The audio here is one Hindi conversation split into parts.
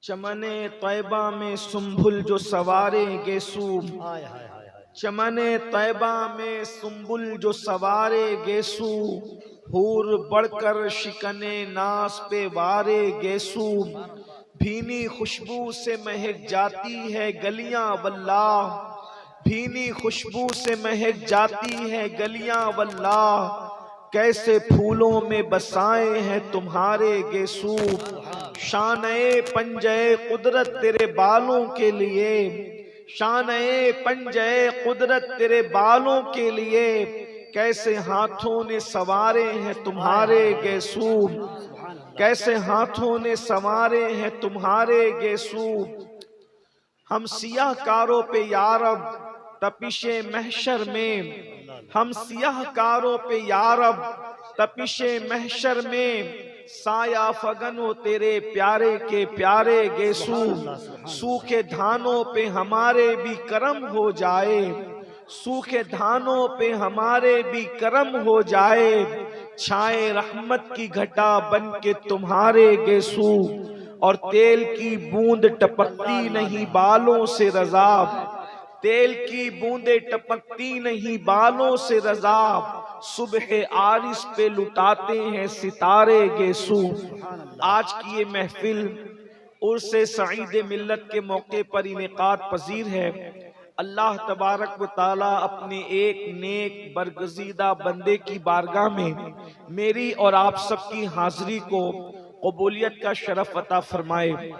चमने तैबा में सुम्बुल जो सवारे गेसू, चमने तैबा में सुम्बुल जो सवारे गेसू, हूर बढ़कर शिकने नास पे वारे गेसू, भीनी खुशबू से महक जाती है गलियां वल्लाह, भीनी खुशबू से महक जाती है गलियां वल्लाह, कैसे फूलों में बसाए हैं तुम्हारे गेसू, शान-ए पंजे कुदरत तेरे बालों के लिए, शान-ए पंजे कुदरत तेरे बालों के लिए, कैसे हाथों ने सवारे हैं तुम्हारे गेसू, कैसे हाथों ने सवारे हैं तुम्हारे गेसू। हम सियाहकारों पे यारब तपिशे महशर में, हम सियाहकारों पे यारब तपिशे महशर में, साया फगन हो तेरे प्यारे के प्यारे गेसू, सूखे धानों पे हमारे भी करम हो जाए, सूखे धानों पे हमारे भी करम हो जाए, छाए रहमत की घटा बन के तुम्हारे गेसू, और तेल की बूंद टपकती नहीं बालों से रज़ा, तेल की बूंदे टपकती नहीं बालों से रज़ा, सुबह आरिस पे लुटाते हैं सितारे गेसू। आज की ये महफिल उर्से सईद मिल्लत के मौके पर इनेकाद पजीर है। अल्लाह तबारक व ताला अपने एक नेक बरगजीदा बंदे की बारगाह में मेरी और आप सबकी हाजिरी को कबूलियत का शरफ अता फरमाए।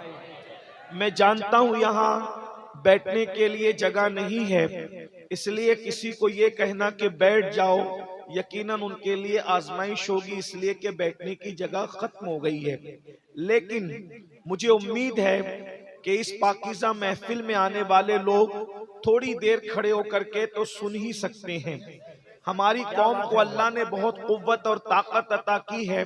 मैं जानता हूँ यहाँ बैठने के लिए जगह नहीं है, इसलिए किसी को ये कहना कि बैठ जाओ यकीनन उनके लिए आजमाइश होगी, इसलिए कि बैठने की जगह खत्म हो गई है। लेकिन मुझे उम्मीद है कि इस पाकीज़ा महफिल में आने वाले लोग थोड़ी देर खड़े होकर के तो सुन ही सकते हैं। हमारी कौम को अल्लाह ने बहुत कुव्वत और ताकत अता की है।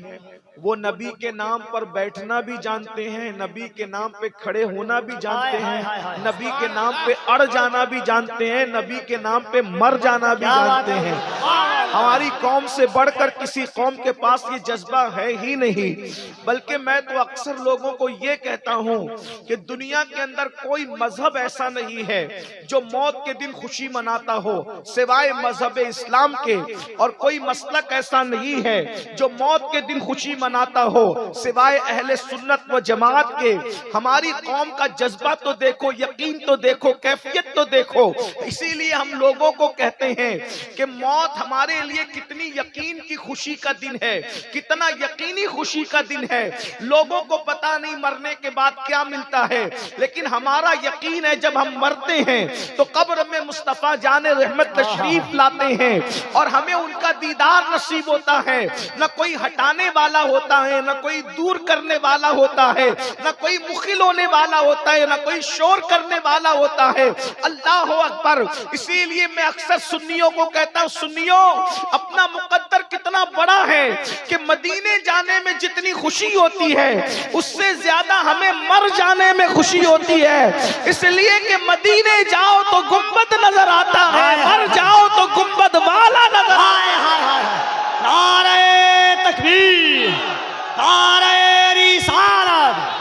वो नबी के नाम पर बैठना भी जानते हैं, नबी के नाम पे खड़े होना भी जानते हैं, नबी के नाम पे अड़ जाना भी जानते हैं, नबी के नाम पे मर जाना भी जानते हैं। हमारी कौम से बढ़कर किसी कौम के पास ये जज्बा है ही नहीं। बल्कि मैं तो अक्सर लोगों को ये कहता हूँ कि दुनिया के अंदर कोई मजहब ऐसा नहीं है जो मौत के दिन खुशी मनाता हो सिवाय मजहब इस्लाम के, और कोई मसलक ऐसा नहीं है जो मौत के दिन खुशी मनाता हो सिवाय अहले सुन्नत व जमात के। हमारी कौम का जज्बा तो देखो, यकीन तो देखो, कैफियत तो देखो। इसीलिए हम लोगों को कहते हैं कि मौत हमारे लिए कितनी यकीन की खुशी का दिन है, कितना यकीनी खुशी का दिन है। लोगों को पता नहीं मरने के बाद क्या मिलता है, लेकिन हमारा यकीन है जब हम मरते हैं तो कब्र में मुस्तफा जाने रहमत तशरीफ लाते हैं और हमें उनका दीदार नसीब होता है। न कोई हटाने वाला होता है, न कोई दूर करने वाला होता है, न कोई मुखिल होने वाला होता है, न कोई शोर करने वाला होता है। अल्लाह अकबर। इसीलिए मैं अक्सर सुन्नियों को कहता हूँ, सुन्नियों अपना मुकद्दर कितना बड़ा है कि मदीने जाने में जितनी खुशी होती है उससे ज्यादा हमें मर जाने में खुशी होती है। इसलिए कि मदीने जाओ तो गुंबद नजर आता है, मर जाओ तो गुंबद वाला नजर आता है। नारे तकबीर, नारे रिसालत।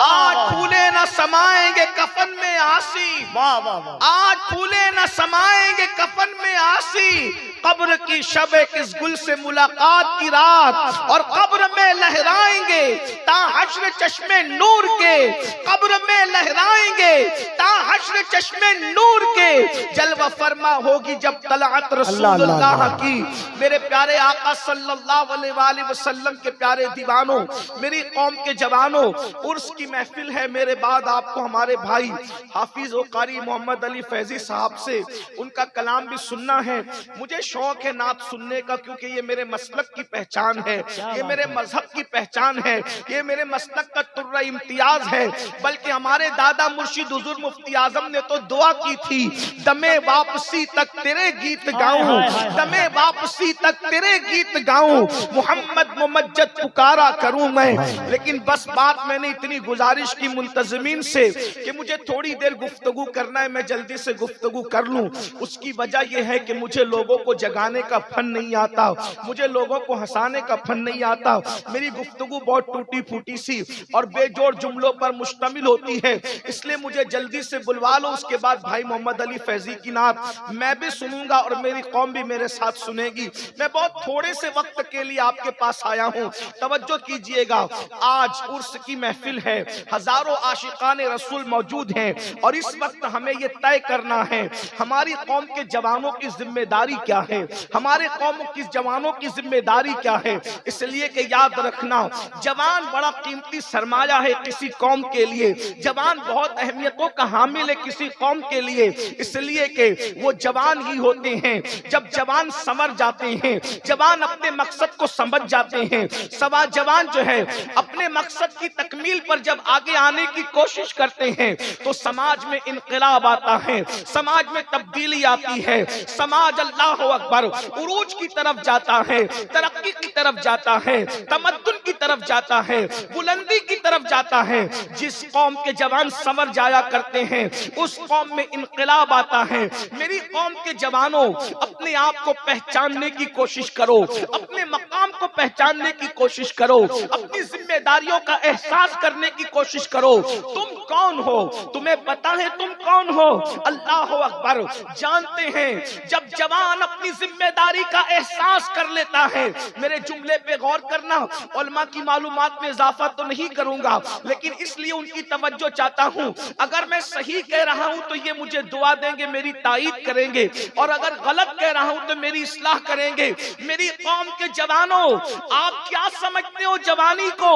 आज फूले न समाएंगे कफन में आसी, वाह वाह वाह। आज फूले न समाएंगे कफन में आसी, कब्र की शबे किस गुल से मुलाकात की रात, और कब्र में लहराएंगे ता हश्र चश्मे नूर के, कब्र में लहराएंगे ता हश्र चश्मे नूर के। जलवा फरमा होगी जब तलअत रसूलुल्लाह की। मेरे प्यारे आका सल्लल्लाहु अलैहि वसल्लम के प्यारे दीवानों, मेरी कौम के जवानों, उर्स की महफिल है। मेरे बाद आपको हमारे भाई हाफिज व कारी मोहम्मद अली फैजी साहब से उनका कलाम भी सुनना है। मुझे शौक है नात सुनने का, क्योंकि ये मेरे मसलक की पहचान है, ये मेरे मजहब की पहचान है, ये मेरे मसलक का तुर्रा इम्तियाज है। बल्कि हमारे दादा मुर्शिद हुजूर मुफ्ती आजम ने तो दुआ की थी, दमे वापसी तक तेरे गीत गाऊं, दमे वापसी तक तेरे गीत गाऊं, मोहम्मद मुमज्जद पुकारा करूं मैं। लेकिन बस बात मैंने इतनी गुजारिश की मुल्तजमीन से कि मुझे थोड़ी देर गुफ्तगू करना है, मैं जल्दी से गुफ्तगू कर लूं। उसकी वजह यह है कि मुझे लोगों को जगाने का फन नहीं आता, मुझे लोगों को हंसाने का फन नहीं आता। मेरी गुफ्तगू बहुत टूटी फूटी सी और बेजोड़ जुमलों पर मुश्तमिल होती है, इसलिए मुझे जल्दी से बुलवा लो। उसके बाद भाई मोहम्मद अली फैजी की नात मैं भी सुनूंगा और मेरी कौम भी मेरे साथ सुनेगी। मैं बहुत थोड़े से वक्त के लिए आपके पास आया हूं, तवज्जो कीजिएगा। आज उर्स की महफिल है, हजारों आशिकाने रसूल मौजूद हैं और इस वक्त हमें यह तय करना है हमारी कौम के जवानों की जिम्मेदारी क्या है, हमारे कौम की जवानों की जिम्मेदारी क्या है। इसलिए कि याद रखना, जवान बड़ा कीमती सरमाया है किसी कौम के लिए, जवान बहुत अहमियतों का हामिल है किसी कौम के लिए। इसलिए कि वो जवान ही होते हैं, जब जवान समझ जाते हैं, जवान अपने मकसद को समझ जाते हैं, सवा जवान जो है अपने मकसद की तकमील पर जब आगे आने की कोशिश करते हैं तो समाज में इनकलाब आता है, समाज में तब्दीली आती है, समाज अल्लाह अकबर उरूज की तरफ जाता है, तरक्की की तरफ जाता है, तमद्दुन की तरफ जाता है, बुलंदी की तरफ जाता है। जिस कौम के जवान समझ जाया करते हैं उस कौम में इनकलाब आता है। मेरी कौम के जवानों, अपने आप को पहचानने की कोशिश करो, अपने मकाम को पहचानने की कोशिश करो, अपनी जिम्मेदारियों का एहसास करने की कोशिश करो। तुम कौन हो, तुम्हें पता है तुम कौन हो? अल्लाह अकबर। जानते हैं जब जवान अपनी जिम्मेदारी का एहसास कर लेता है, मेरे जुमले पे गौर करना, उलमा की मालूमात में इजाफा तो नहीं करूंगा लेकिन इसलिए उनकी तवज्जो चाहता हूं। अगर मैं सही कह रहा हूं तो ये मुझे दुआ देंगे, मेरी ताईद करेंगे, और अगर गलत कह रहा हूं तो मेरी इस्लाह करेंगे। मेरी कौम के जवानों, आप क्या समझते हो जवानी को?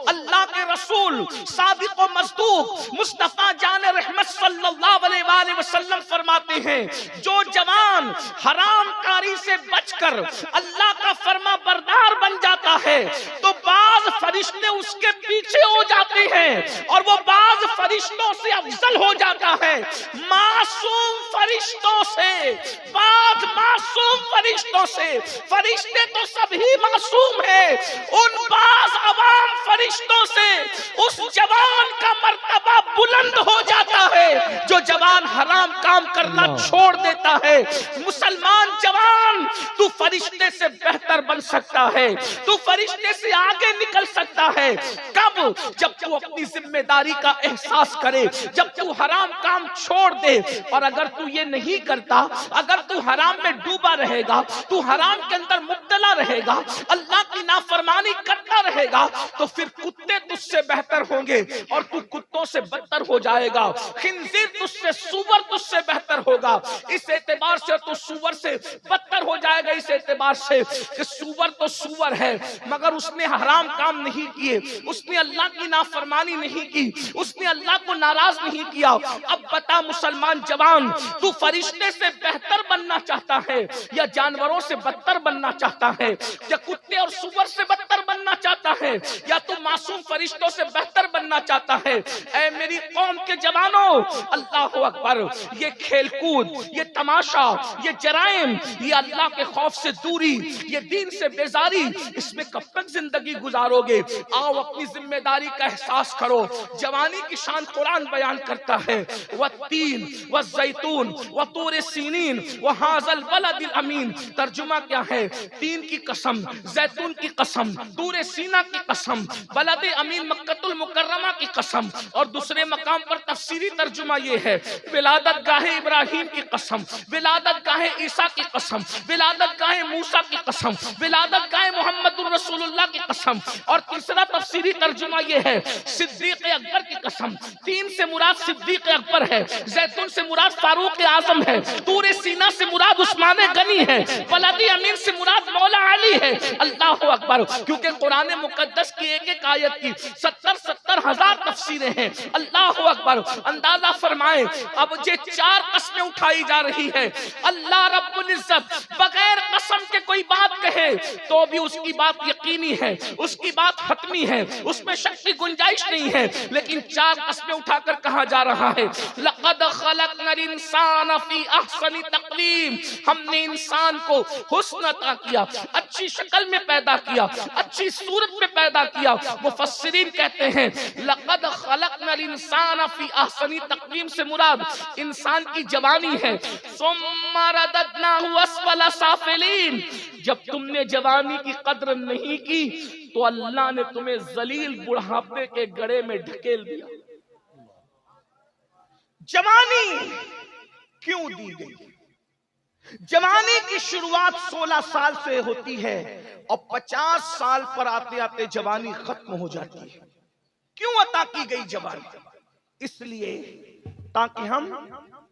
अल्लाह के रसूल सादिक व मस्दूक मुस्तफा जान रहमत सल्लल्लाहु अलैहि वसल्लम फरमाते हैं, जो जवान हरामकारी से बचकर अल्लाह का फरमा बरदार बन जाता है तो बाज फरिश्ते उसके पीछे हो जाते हैं और वो बाज फरिश्तों से अफजल हो जाता है। मासूम फरिश्तों से, बाज मासूम फरिश्तों से, फरिश्ते तो सभी मासूम हैं, उन बाज अवाम फरिश्तों से उस जवान का मर्तबा बुलंद हो जाता है जो जवान हराम काम करना छोड़ देता है। मुसलमान जवान, तू फरिश्ते से बेहतर बन सकता है, तू फरिश्ते से आगे निकल सकता है। कब? जब तू अपनी जिम्मेदारी का एहसास करे, जब तू हराम काम छोड़ दे। और अगर तू ये नहीं करता, अगर तू हराम में डूबा रहेगा, तू हराम के अंदर मुब्तला रहेगा, अल्लाह की नाफरमानी करता रहेगा, तो फिर कुत्ते तुझसे बेहतर होंगे और तू कुत्तों से बदतर हो जाएगा। खिंजीर तुझसे, सूअर तुझसे बेहतर होगा। इस एतबार से तू सूअर से बदतर हो जाएगा, इस एतबार से कि सूअर तो सूअर है मगर उसने हराम काम नहीं किए, उसने अल्लाह की नाफरमानी नहीं की, उसने अल्लाह को नाराज नहीं किया। अब बता मुसलमान जवान, तू फरिश्ते से बेहतर बनना चाहता है या जानवरों से बदतर बनना चाहता है, या कुत्ते और सूअर से बदतर बनना चाहता है, या तू मासूम फरिश्तों से बेहतर बनना चाहता है? ऐ मेरी कौम के जवानों, अल्लाह अकबर, ये खेलकूद, ये तमाशा, ये जराइम, ये अल्लाह के खौफ से दूरी, ये दीन से बेजारी, इसमें कब तक जिंदगी गुजारोगे? आओ अपनी जिम्मेदारी का एहसास करो। जवानी की शान कुरान बयान करता है, वत्तीन वज़ैतून वतूर सीनीन वहाज़ल बलदिल अमीन। तर्जुमा क्या है? तीन की कसम, जैतून की कसम, तूर सीना की कसम, बलद अमीन मक्कतुल मुकर्रमा की कसम। और दूसरे मकाम पर तफसीरी तर्जुमा ये है, विलादत गाहे इब्राहिम की कसम, विलादत गाहे ईसा की कसम, विलादत गाहे मूसा की कसम, विलादत गाहे मोहम्मदुर रसूलुल्लाह की कसम। और तीसरा तफसीरी तर्जुमा ये है, सिद्दीक अकबर की कसम। तीन से मुराद सिद्दीक अकबर है, जैतून से मुराद फारूक आजम है, तूर सीना से मुराद उस्मान गनी है, बलद अमीन से मुराद मौला अली है। अल्लाह अकबर। क्योंकि कुरान मुकद्दस की एक एक आयत की 70 हजार तफसीरें हैं। अल्लाह अकबर। अंदाजा फरमाए, अब ये चार कस्में उठाई जा रही है। अल्लाह रब्बुल इज्जत बगैर कसम के कोई बात कहे तो भी उसकी बात यकीनी है, उसकी बात हतमी है, उसमें शक की गुंजाइश नहीं है। लेकिन 4 कस्में उठाकर कहा जा रहा है, लक़द ख़लक़नल इंसान फ़ी अहसनि तक़वीम, हमने इंसान को हुस्न अता किया, अच्छी शक्ल में पैदा किया, अच्छी सूरत में पैदा किया। मुफस्सिरीन कहते हैं लक़द ख़लक़नल इंसान फ़ी अहसनि तक़वीम से मुराद इंसान की जवानी है। सुम्मा रददनाहु अस्फ़ला साफ़िलीन, जब तुमने जवानी की कद्र नहीं की तो अल्लाह ने तुम्हें जलील बुढ़ापे के गड़े में ढकेल दिया। जवानी क्यों दी गई? जवानी की शुरुआत 16 साल से होती है और 50 साल पर आते आते जवानी खत्म हो जाती है। क्यों अता की गई जवानी? इसलिए ताकि हम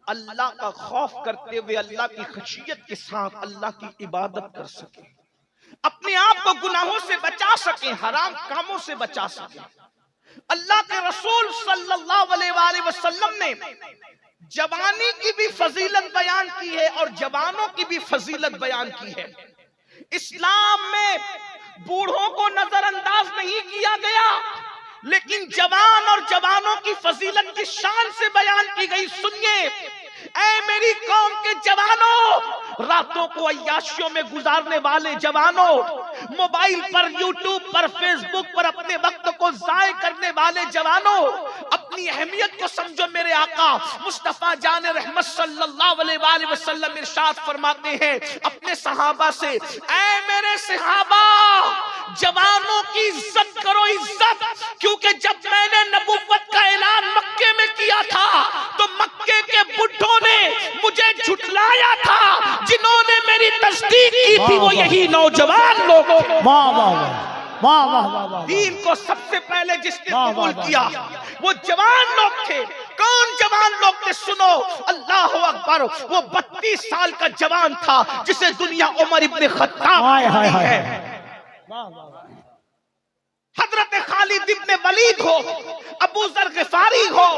अल्लाह का खौफ करते हुए अल्लाह की खशियत के साथ अल्लाह की इबादत कर सके, अपने आप को गुनाहों से बचा सके, हराम कामों से बचा सके। अल्लाह के रसूल सल्लल्लाहु अलैहि वसल्लम ने जवानी की भी फजीलत बयान की है और जवानों की भी फजीलत बयान की है। इस्लाम में बूढ़ों को नजरअंदाज नहीं किया गया, लेकिन जवान और जवानों की फजीलत की शान से बयान की गई। सुनिए, ऐ मेरी कौम के जवानों, रातों को अय्याशियों में गुजारने वाले जवानों, मोबाइल पर, यूट्यूब पर, फेसबुक पर अपने वक्त को जाय करने वाले जवानों, अपनी अहमियत को समझो। मेरे आका मुस्तफा जान रहमत सल्लल्लाहु अलैहि वसल्लम इरशाद फरमाते हैं अपने सहाबा से, ऐ मेरे सहाबा, जवानों की इज्जत करो, इज्जत। क्योंकि जब मैंने नबुव्वत का ऐलान मक्के में किया था तो मक्के के बुढ़ों ने मुझे झुठलाया था, जिन्होंने मेरी तस्दीक की थी वो यही नौजवान लोग। वाह वाह वाह वाह वाह वाह। दीन को सबसे पहले जिसने कबूल किया वो जवान लोग थे। कौन जवान लोग थे? सुनो, अल्लाह अकबर। वो 32 साल का जवान था जिसे दुनिया उमर इब्ने खत्ताब है। हजरत खालिद इब्ने वलीद हो, अबू जर गिफारी हो,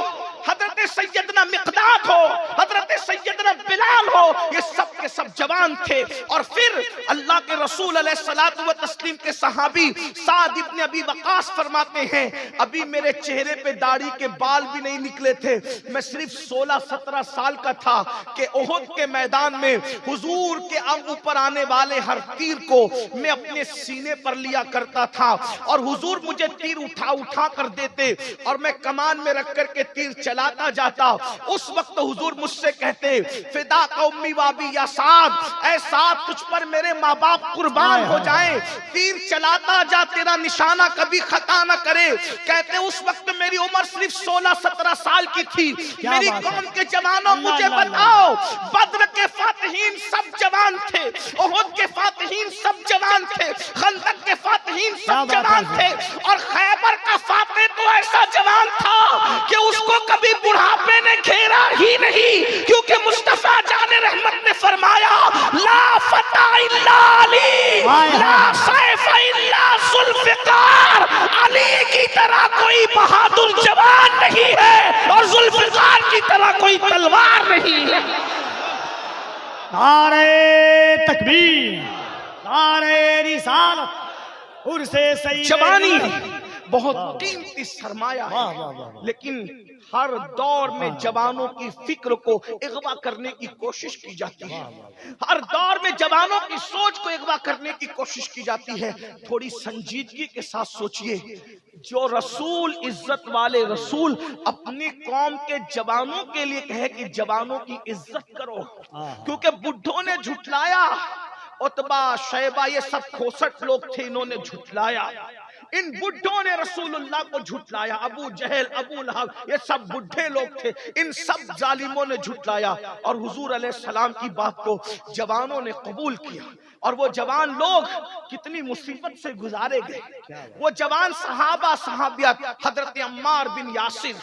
हजरत सैयदना मिक़दाद हो, हजरत सैयदना बिलाल हो, ये सब के सब जवान थे। और फिर अल्लाह के रसूल अलैहिस्सलातु व तस्लीम के सहाबी साद इब्ने अबी वक़ास फरमाते हैं, अभी मेरे चेहरे पे दाढ़ी के बाल भी नहीं निकले थे, मैं सिर्फ 16-17 साल का था कि उहुद के मैदान में हुजूर के ऊपर आने वाले हर तीर को मैं अपने सीने पर लिया करता था और हुजूर मुझे तीर उठा उठा कर देते और मैं कमान में रख कर के तीर चलाता जाता। उस वक्त हुजूर मुझसे कहते, फिदा कौमी वाबी या साद, ऐ साद तुझ पर मेरे माँ बाप कुर्बान हो जाएं, तीर चलाता जा, तेरा निशाना कभी खता न करे। कहते उस वक्त मेरी उम्र सिर्फ 16-17 साल की थी। मेरी कौम के जवानों, मुझे बताओ, बद्र के फातिहीन सब जवान थे, उहुद के फातिहीन सब जवान थे, खंदक के फातिहीन सब जवान थे और खैबर का फातिह तो ऐसा जवान था कि उसको कभी बुढ़ापे ने घेरा ही नहीं, क्योंकि मुस्तफा जाने रहमत ने फरमाया, ला फता इल्ला अली, ला सैफ इल्ला जुल्फिकार। अली की तरह कोई बहादुर जवान नहीं है और जुल्फिकार की तरह कोई तलवार नहीं है। नारे तकबीर, नारे रिसालत, उर्से सैयद। जवानी बहुत कीमती सरमाया है, लेकिन हर दौर में जवानों की फिक्र को अगवा करने की कोशिश की जाती है, हर दौर में जवानों की सोच को अगवा करने की कोशिश की जाती है। थोड़ी संजीदगी के साथ सोचिए, जो रसूल, इज्जत वाले रसूल अपनी कौम के जवानों के लिए कहे कि जवानों की इज्जत करो, क्योंकि बुढ़ों ने झुठलाया, उतबा, शैबा, ये सब खोसट लोग थे, इन्होंने झुठलाया। इन बुढ़ों ने रसूलुल्लाह को झुठलाया। अबू जहल, अबू लहब, ये सब बुढ़े लोग थे, इन सब जालिमों ने झुठलाया और हुजूर अलैहिस्सलाम की बात को जवानों ने कबूल किया। और वो जवान लोग कितनी मुसीबत से गुजारे गए। वो जवान सहाबा, सहाबियात, हजरत अम्मार बिन यासिर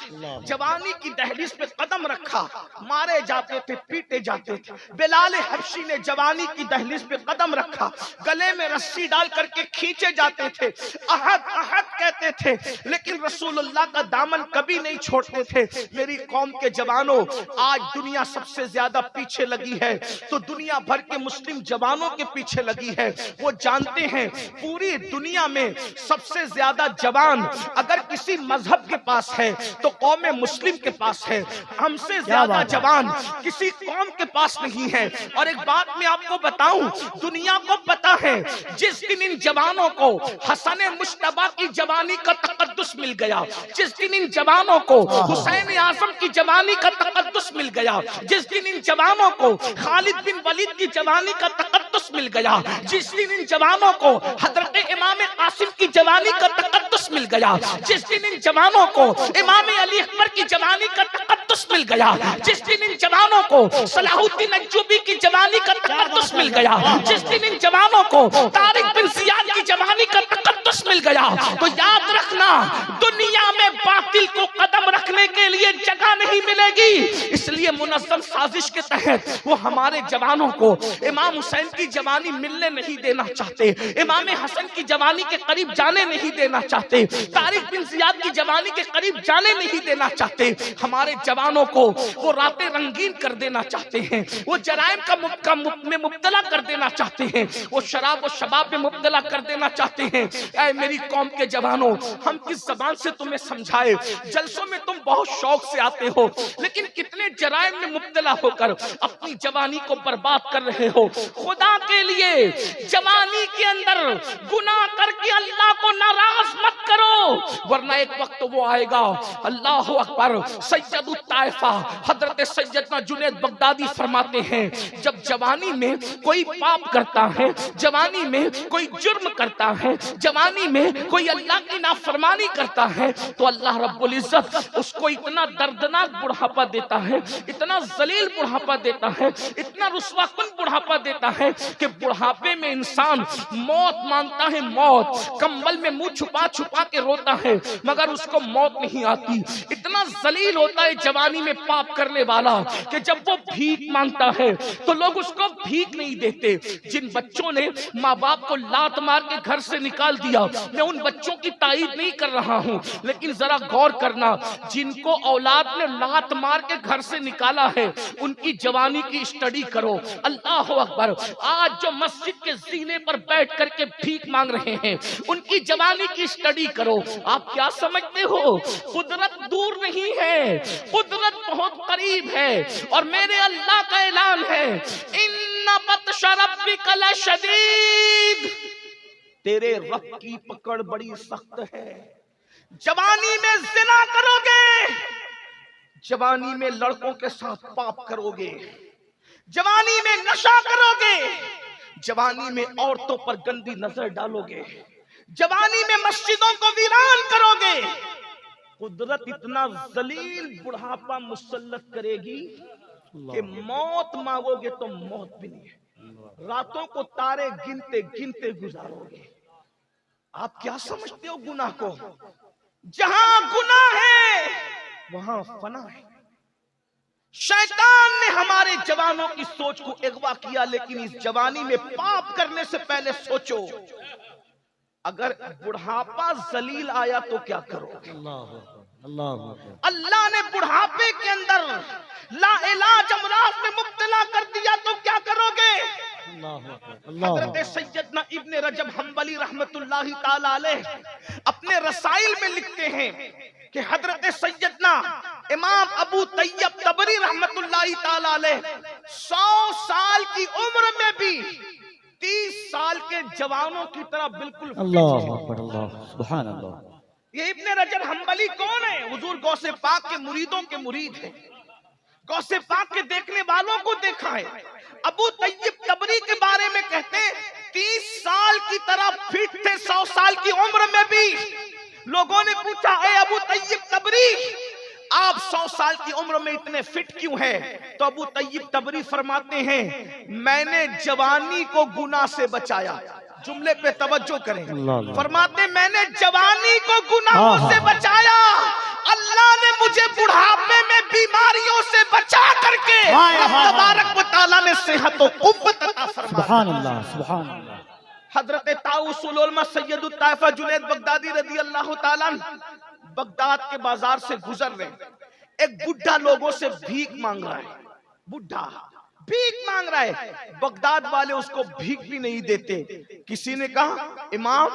जवानी की दहलीज पे कदम रखा, मारे जाते थे, पीटे जाते थे। बिलाल हबशी ने जवानी की दहलीज पे कदम रखा, गले में रस्सी डाल करके खींचे जाते थे, अहद अहद कहते थे, लेकिन रसूलुल्लाह का दामन कभी नहीं छोड़ते थे। मेरी कौम के जवानों, आज दुनिया सबसे ज्यादा पीछे लगी है तो दुनिया भर के मुस्लिम जवानों के पीछे लगी है। वो जानते हैं पूरी दुनिया में सबसे ज्यादा जवान अगर किसी मजहब के पास है तो कौम मुस्लिम के पास है, हमसे ज्यादा जवान किसी कौम के पास नहीं है। और एक बात मैं आपको बताऊं, दुनिया को पता है जिस दिन इन जवानों को हसन मुश्तबा की जवानी का तकद्दुस मिल गया, जिस दिन इन जवानों को हुसैन आजम की जवानी का तकद्दुस मिल गया, जिस दिन इन जवानों को खालिद बिन वलीद की जवानी का तकद्दुस मिल गया, जिस दिन इन जवानों को हजरत इमाम कासिम की जवानी का तकद्दुस मिल गया, जिस दिन इन जवानों को इमाम अली अकबर की जवानी का तकद्दुस मिल गया, जिस दिन इन जवानों को सलाहुद्दीन अय्यूबी की जवानी का तकद्दुस मिल गया, जिस दिन इन जवानों को तारिक बिन जियाद की जवानी का तकद्दुस मिल गया, तो याद रखना दुनिया में बातिल को कदम रखने के लिए जगह नहीं मिलेगी। इसलिए मुनज़्ज़म साजिश के तहत वो हमारे जवानों को इमाम हुसैन की जवानी मिलने नहीं देना चाहते, इमाम हसन की जवानी के करीब जाने नहीं देना चाहते, तारिक बिन जियाद की जवानी के करीब जाने नहीं देना चाहते। हमारे जवानों को वो रातें रंगीन कर देना चाहते हैं, वो जराइम में मुब्तला कर देना चाहते हैं, वो शराब और शबाब में मुब्तला कर देना चाहते हैं। ऐ मेरी कौम के जवानों, हम किस जबान से तुम्हें समझाए? जलसों में तुम बहुत शौक से आते हो, लेकिन कितने जराइम में मुब्तला होकर अपनी जवानी को बर्बाद कर रहे हो। खुदा के लिए जवानी के अंदर गुनाह करके अल्लाह को नाराज मत करो, वरना एक वक्त वो आएगा। अल्लाह अकबर। सैयदुत ताइफा हजरत सैयदना जुनैद बगदादी फरमाते हैं, जब जवानी में कोई पाप करता है, जवानी में कोई जुर्म करता है, जवानी में कोई अल्लाह की नाफरमानी करता है, तो अल्लाह रब्बुल इज्जत उसको इतना दर्दनाक बुढ़ापा देता है, इतना जलील बुढ़ापा देता है, इतना रुस्वाकुन बुढ़ापा देता है कि बुढ़ापे में इंसान मौत मांगता है, मौत कंबल में मुंह छुपा छुपा के रोता है, मगर उसको मौत नहीं आती। इतना जलील होता है जवानी में पाप करने वाला कि जब वो भीख मांगता है तो लोग उसको भीख नहीं देते। जिन बच्चों ने माँ बाप को लात मार के घर से निकाल दिया, मैं उन बच्चों की तारीफ नहीं कर रहा हूँ, लेकिन जरा गौर करना, जिनको औलाद ने लात मार के घर से निकाला है उनकी जवानी की स्टडी करो। अल्लाह अकबर। आज जो मस्जिद के जीने पर बैठ करके भीख मांग रहे हैं उनकी जवानी की स्टडी करो। आप क्या समझते हो? कुदरत दूर नहीं है, कुदरत बहुत करीब है। और मेरे अल्लाह का ऐलान है, इन्ना बत्श रब्बिका लशदीद, तेरे रब की पकड़ बड़ी सख्त है। जवानी में जिना करोगे, जवानी में लड़कों के साथ पाप करोगे, जवानी में नशा करोगे, जवानी में औरतों पर गंदी नजर डालोगे, जवानी में मस्जिदों को वीरान करोगे, कुदरत इतना जलील बुढ़ापा मुसल्लत करेगी कि मौत मांगोगे तो मौत भी नहीं है, रातों को तारे गिनते गिनते गुजारोगे। आप क्या समझते हो गुनाह को? जहां गुनाह है वहां फना है। शैतान ने हमारे जवानों की सोच को अगवा किया, लेकिन इस जवानी में पाप करने से पहले सोचो, अगर बुढ़ापा जलील आया तो क्या करोगे? अल्लाह ने बुढ़ापे के अंदर लाइलाज अमराज में मुब्तला कर दिया तो क्या करोगे? हज़रत सैयदना इब्ने रजब हम्बली रहमतुल्लाहि ताला अलैह अपने रसाइल में लिखते हैं कि हज़रत सैयदना इमाम अबू तैयब तबरी रहमतुल्लाहि ताला अलैह 100 साल की उम्र में भी 30 साल के जवानों की तरह बिल्कुल सुभान अल्लाह। ये इब्ने रजब हम्बली कौन है? हुजूर गौसे पाक के मुरीदों के मुरीद हैं, गौसे पाक के देखने वालों को देखा है। अबू तैयब तबरी के बारे में कहते हैं 30 साल की तरह फिट थे, 100 साल की उम्र में भी। लोगों ने पूछा, ए अबू तैयब तबरी, आप 100 साल की उम्र में इतने फिट क्यों हैं? तो अबू तैयब तबरी फरमाते हैं, मैंने जवानी को गुनाह से बचाया। जुमले पे तवज्जो करें। फरमाते, मैंने जवानी को गुनाहों से बचाया, अल्लाह ने मुझे बुढ़ापे में बीमारियों से बचा करके तबारक व तआला ने सेहत व कुव्वत अता फरमाई। सुभान अल्लाह, सुभान अल्लाह। हजरत ताउसुल उलमा सैयदुत ताइफा जुनैद बगदादी रज़ी अल्लाह ताला बगदाद के बाजार से गुजर रहे, एक बुढ़ा लोगों से भीख मांग रहा है। बुढ़ा भीख मांग रहा है। बगदाद वाले उसको भीख भी नहीं देते। किसी ने कहा इमाम,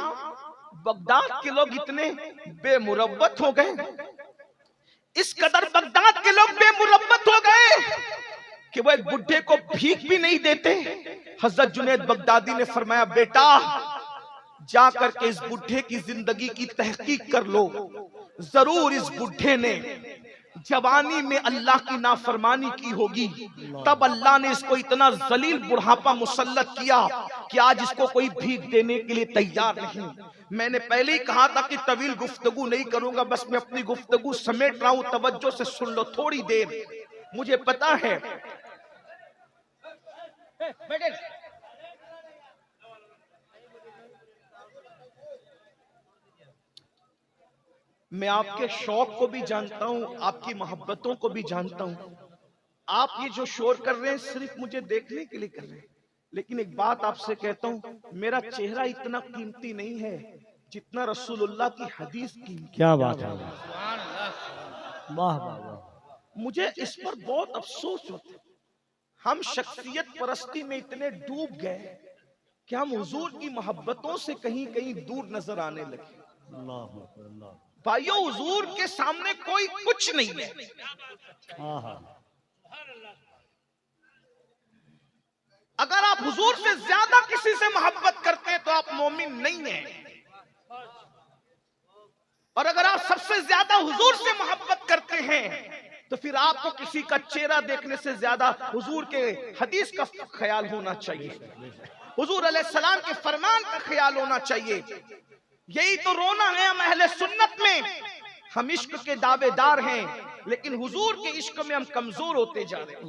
बगदाद के लोग इतने बेमुरव्वत हो गए, इस कदर बगदाद के लोग बेमुरव्वत हो गए कि वो एक बुढ़े को भीख भी नहीं देते। हजरत जुनैद बगदादी ने फरमाया, बेटा जाकर के इस बुढ़े की जिंदगी की तहकीक कर लो, जरूर इस बुढ़े ने जवानी में अल्लाह की नाफरमानी की होगी, तब अल्लाह ने इसको इतना जलील बुढ़ापा मुसल्लत किया कि आज इसको कोई भीख देने के लिए तैयार नहीं। मैंने पहले ही कहा था कि तवील गुफ्तगू नहीं करूंगा, बस मैं अपनी गुफ्तगू समेट रहा हूं, तवज्जो से सुन लो थोड़ी देर। मुझे पता है मैं आपके शौक को भी जानता हूं, आपकी मोहब्बतों को भी जानता हूं। आप ये जो शोर कर रहे हैं सिर्फ मुझे देखने के लिए कर रहे हैं, लेकिन एक बात आपसे कहता हूं, मेरा चेहरा इतना कीमती नहीं है जितना रसूलुल्लाह की हदीस कीमती। क्या बात है, वाह वाह वाह। मुझे इस पर बहुत अफसोस होता है। हम शख्सियत परस्ती में इतने डूब गए कि हम हुजूर की मोहब्बतों से कहीं कहीं दूर नजर आने लगे। अल्लाह भाइयों, हुजूर के सामने कोई कुछ नहीं है। अगर आप हुजूर से ज्यादा किसी से मोहब्बत करते हैं तो आप मोमिन नहीं हैं, और अगर आप सबसे ज्यादा हुजूर से मोहब्बत करते हैं तो फिर आपको किसी का चेहरा देखने से ज्यादा हुजूर के हदीस का ख्याल होना चाहिए, हुजूर अलैहिस्सलाम के फरमान का ख्याल होना चाहिए। यही तो रोना है हम अहले सुन्नत में। हम इश्क के दावेदार हैं, लेकिन हुजूर के इश्क में हम कमजोर होते जा रहे हैं।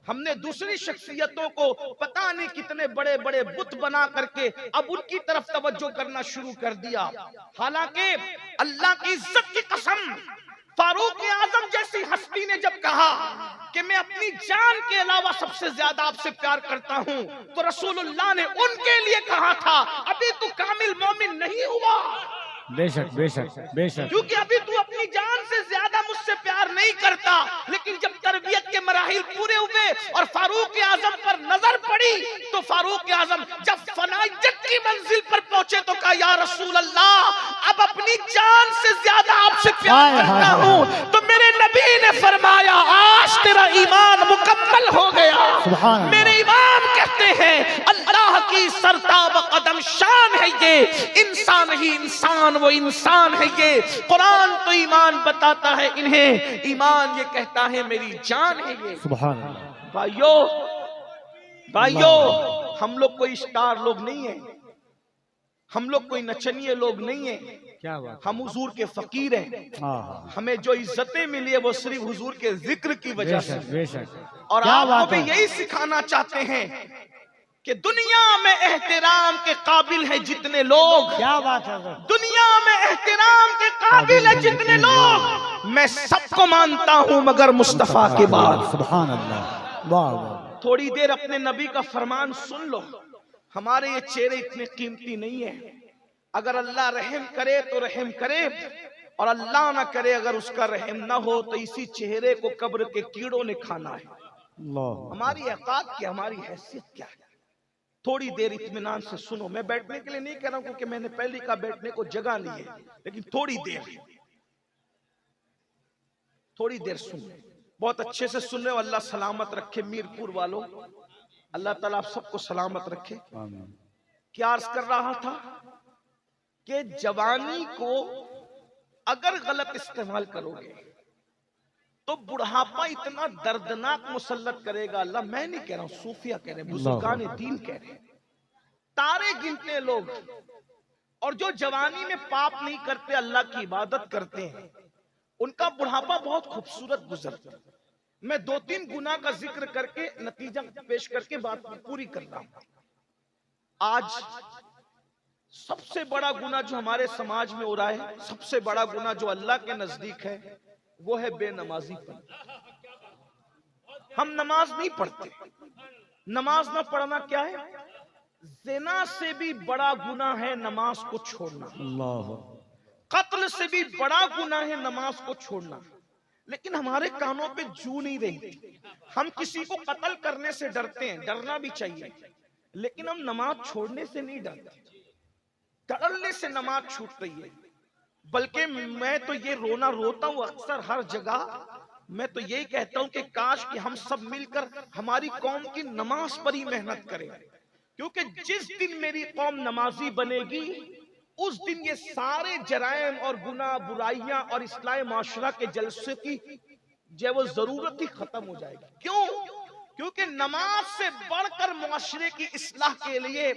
हमने दूसरी शख्सियतों को पता नहीं कितने बड़े बड़े बुत बना करके अब उनकी तरफ तवज्जो करना शुरू कर दिया। हालांकि अल्लाह की इज्जत की कसम, फारूक आजम जैसी हस्ती ने जब कहा कि मैं अपनी जान के अलावा सबसे ज्यादा आपसे प्यार करता हूं, तो रसूलुल्लाह ने उनके लिए कहा था, अभी तू कामिल मोमिन नहीं हुआ। बेशक बेशक बेशक, क्योंकि अभी तू अपनी जान से ज्यादा मुझसे प्यार नहीं करता। लेकिन जब तरबियत के मराहिल पूरे हुए और फारूक आजम पर नजर पड़ी, तो फारूक आजम जब फनाइयत की मंजिल पर पहुंचे तो कहा, या रसूल अल्लाह, अब अपनी जान से ज्यादा आपसे प्यार करता हूं। तो मेरे नबी ने फरमाया, आज तेरा ईमान मुकम्मल हो गया। मेरे इमाम कहते हैं, अल्लाह की सरताब कदम शान है ये, इंसान ही इंसान वो इंसान है ये। कुरान तो ईमान बताता है इन्हें, ईमान ये कहता है मेरी जान है ये। सुभान अल्लाह। भाइयों भाइयों, हम लोग कोई स्टार लोग नहीं है, हम लोग कोई नचनिए लोग नहीं है। क्या बात, हम हुजूर के फकीर हैं। हमें जो इज्जतें मिली है वो सिर्फ हुजूर के जिक्र की वजह से। बेशक। और आपको भी यही सिखाना चाहते हैं कि दुनिया में एहतराम के काबिल है जितने लोग, क्या बात है, दुनिया में एहतराम के काबिल है जितने लोग, मैं सबको मानता हूं मगर मुस्तफा के बाद। सुभान अल्लाह, वाह वाह। थोड़ी देर अपने नबी का फरमान सुन लो। हमारे ये चेहरे इतने कीमती नहीं है। अगर अल्लाह रहम करे तो रहम करे, और अल्लाह ना करे, अगर उसका रहम ना हो तो इसी चेहरे को कब्र के कीड़ों ने खाना है। हमारी औकात क्या, हमारी हैसियत क्या है? थोड़ी देर इत्मीनान से सुनो। मैं बैठने के लिए नहीं कह रहा हूं, क्योंकि मैंने पहले कहा बैठने को जगह नहीं है, लेकिन थोड़ी देर सुनो। बहुत अच्छे से सुन रहे हो। अल्लाह सलामत रखे मीरपुर वालों, अल्लाह ताला आप सबको सलामत रखे। क्या अर्ज कर रहा था कि जवानी को अगर गलत इस्तेमाल करोगे तो बुढ़ापा इतना दर्दनाक मुसल्लत करेगा। अल्लाह, मैं नहीं कह रहा हूं, सूफिया कह रहे हैं, बुजुर्गान दीन कह रहे हैं, तारे गिनते लोग, और जो जवानी में पाप नहीं करते, अल्लाह की इबादत करते हैं, उनका बुढ़ापा बहुत खूबसूरत गुजरता है। मैं 2-3 गुना का जिक्र करके नतीजा पेश करके बात पूरी कर रहा हूं। आज सबसे बड़ा गुना जो हमारे समाज में हो रहा है, सबसे बड़ा गुना जो अल्लाह के नजदीक है, वो है बेनमाजीपन। हम नमाज नहीं पढ़ते। नमाज ना पढ़ना क्या है? ज़िना से भी बड़ा गुनाह है नमाज को छोड़ना। कत्ल से भी बड़ा गुनाह है नमाज को छोड़ना। लेकिन हमारे कानों पे जू नहीं रही। हम किसी को कत्ल करने से डरते हैं, डरना भी चाहिए, लेकिन हम नमाज छोड़ने से नहीं डरते। डरने से नमाज छूट रही है। बल्कि मैं तो ये रोना रोता हूं अक्सर हर जगह। मैं तो यही कहता हूं कि काश कि हम सब मिलकर हमारी कौम की नमाज पर ही मेहनत करें, क्योंकि जिस दिन मेरी कौम नमाजी बनेगी उस दिन ये सारे जराइम और गुनाह बुराइयां और इस्लाही माशरा के जलसे की जो वो जरूरत ही खत्म हो जाएगी। क्यों? क्योंकि नमाज से बढ़कर मुआशरे की इस्लाह के लिए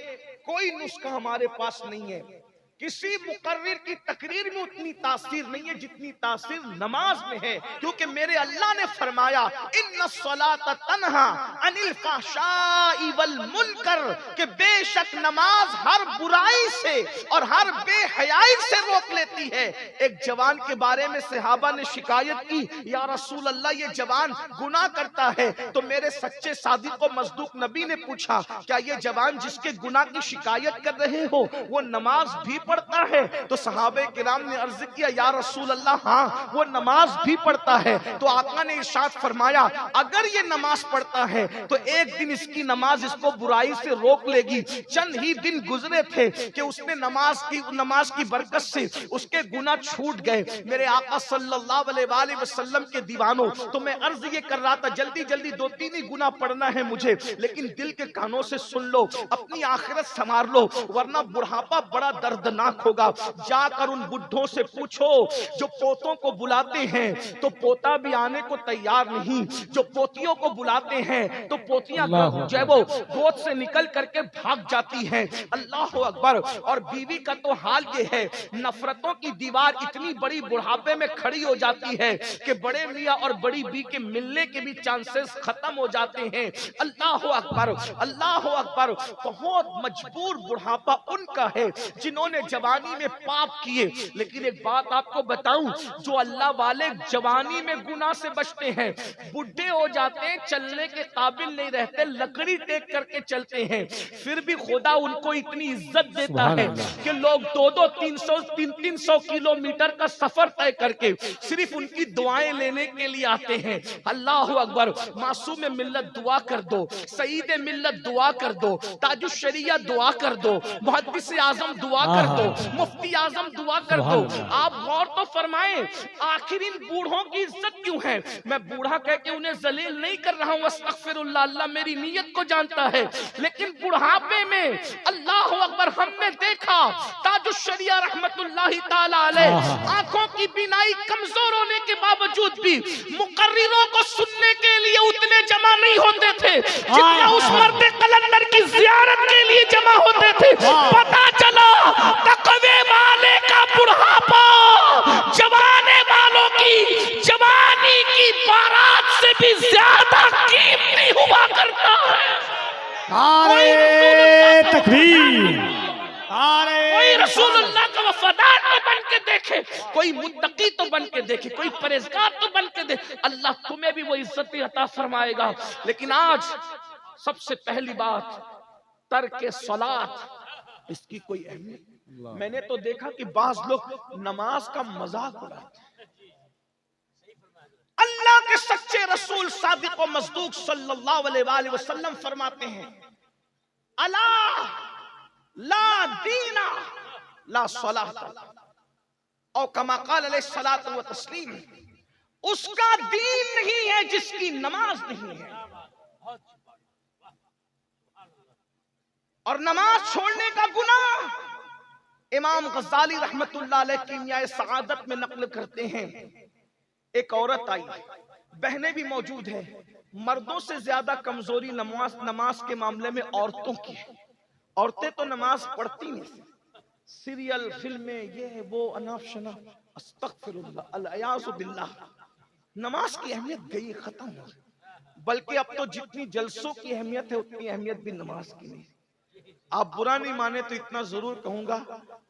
कोई नुस्खा हमारे पास नहीं है। किसी मुकर्रिर की तकरीर में उतनी तासीर नहीं है जितनी तासीर नमाज में है, क्योंकि मेरे अल्लाह ने फरमाया इन्नस्सलात तन्हा अनिल फहशाई वल मुनकर, कि बेशक नमाज हर बुराई से और हर बेहयाई से रोक लेती है। एक जवान के बारे में सहाबा ने शिकायत की, या रसूल अल्लाह ये जवान गुनाह करता है। तो मेरे सच्चे सादिक को मज़दूक नबी ने पूछा, क्या ये जवान जिसके गुनाह की शिकायत कर रहे हो वो नमाज भी पढ़ता है? तो सहाबे किराम ने अर्ज किया, या रसूल अल्लाह हाँ वो नमाज भी पढ़ता है। तो आका ने इरशाद फरमाया, अगर ये नमाज पढ़ता है तो एक दिन इसकी नमाज इसको बुराई से रोक लेगी। चंद ही दिन गुजरे थे कि उसने नमाज की बरकत से उसके गुनाह छूट गए। मेरे आका सल्लल्लाहु अलैहि वसल्लम के दीवानों, तो मैं अर्ज ये कर रहा था जल्दी जल्दी 2-3 ही गुनाह पढ़ना है मुझे, लेकिन दिल के कानों से सुन लो, अपनी आखिरत संवार लो, वरना बुढ़ापा बड़ा दर्दनाक होगा। जाकर उन बुढ़ों से पूछो जो पोतों को बुलाते हैं तो पोता भी आने को तैयार नहीं, जो पोतियों को बुलाते हैं तो पोतियां जो है वो गोद से निकल करके भाग जाती हैं। अल्लाह अकबर। और बीवी का तो हाल ये है, नफरतों की दीवार इतनी बड़ी बुढ़ापे में खड़ी हो जाती है कि बड़े मियाँ और बड़ी बी के मिलने के भी चांसेस खत्म हो जाते हैं। अल्लाह अकबर, अल्लाह अकबर। बहुत मजबूर बुढ़ापा उनका है जिन्होंने जवानी में पाप किए। लेकिन एक बात आपको बताऊं, जो अल्लाह वाले जवानी में गुनाह से बचते हैं, बुढ़े हो जाते हैं, चलने के काबिल नहीं रहते, लकड़ी टेक करके चलते हैं, फिर भी खुदा उनको इतनी इज्जत देता है कि लोग 200, 300, 300 किलोमीटर का सफर तय करके सिर्फ उनकी दुआएं लेने के लिए आते हैं। अल्लाह अकबर। मासूम मिल्लत दुआ कर दो, सईद मिल्लत दुआ कर दो, ताजुश शरिया दुआ कर दो, मुहद्दिस आजम दुआ कर दो, मुफ्ती आजम दुआ कर दो। आप गौर तो फरमाएं, आखिर इन बूढ़ों की इज्जत क्यों है? मैं बूढ़ा कह के उन्हें जलील नहीं कर रहा हूँ, अस्तगफिरुल्लाह, अल्लाह मेरी नीयत को जानता है। लेकिन बुढ़ापे में अल्लाह अकबर हमने देखा ताजुश शरिया रहमतुल्लाहि ताला अलैह आंखों की बीनाई कमजोर होने के बावजूद भी मुकर्रिरों को सुनने के लिए उतने जमा नहीं होते थे जितना उस मर्द कलंदर की जियारत के लिए जमा होते थे। पता चला तकवे वाले का बुढ़ापा जवाने वालों की जवानी की बारात से भी ज्यादा कीमती हुआ करता है। नारे तकबीर, कोई रसूलुल्लाह का वफादार तो बन के देखे, कोई मुत्तकी तो बन के देखे, कोई परहेजगार तो बन के देखे, अल्लाह तुम्हें भी वो इज्जत अता फरमाएगा। लेकिन आज सबसे पहली बात तर्क सलात, इसकी कोई अहमियत। मैंने तो देखा कि बाज लोग नमाज का मजाक उड़ाते हैं। अल्लाह के सच्चे रसूल सादिक व मसदूक सल्लल्लाहु अलैहि वसल्लम फरमाते हैं, अला ला दीना ला सलात, और कमा क़ाल अलैहि सलात व तस्लीम, उसका दीन नहीं है जिसकी नमाज नहीं है। और नमाज छोड़ने का गुनाह इमाम गज़ाली रहमतुल्लाह अलैह कीमियाए सआदत में नक़ल करते हैं। एक औरत आई, बहनें भी मौजूद हैं, मर्दों से ज्यादा कमजोरी नमाज के मामले में औरतों की है। औरतें तो नमाज पढ़ती नहीं, सीरियल फिल्में ये वो अनाप शनाप, अस्तगफिरुल्लाह अल-अयाज़ु बिल्लाह। नमाज की अहमियत गई, खत्म हो। बल्कि अब तो जितनी जलसों की अहमियत है उतनी अहमियत भी नमाज की नहीं। आप बुरा नहीं माने तो इतना जरूर कहूंगा,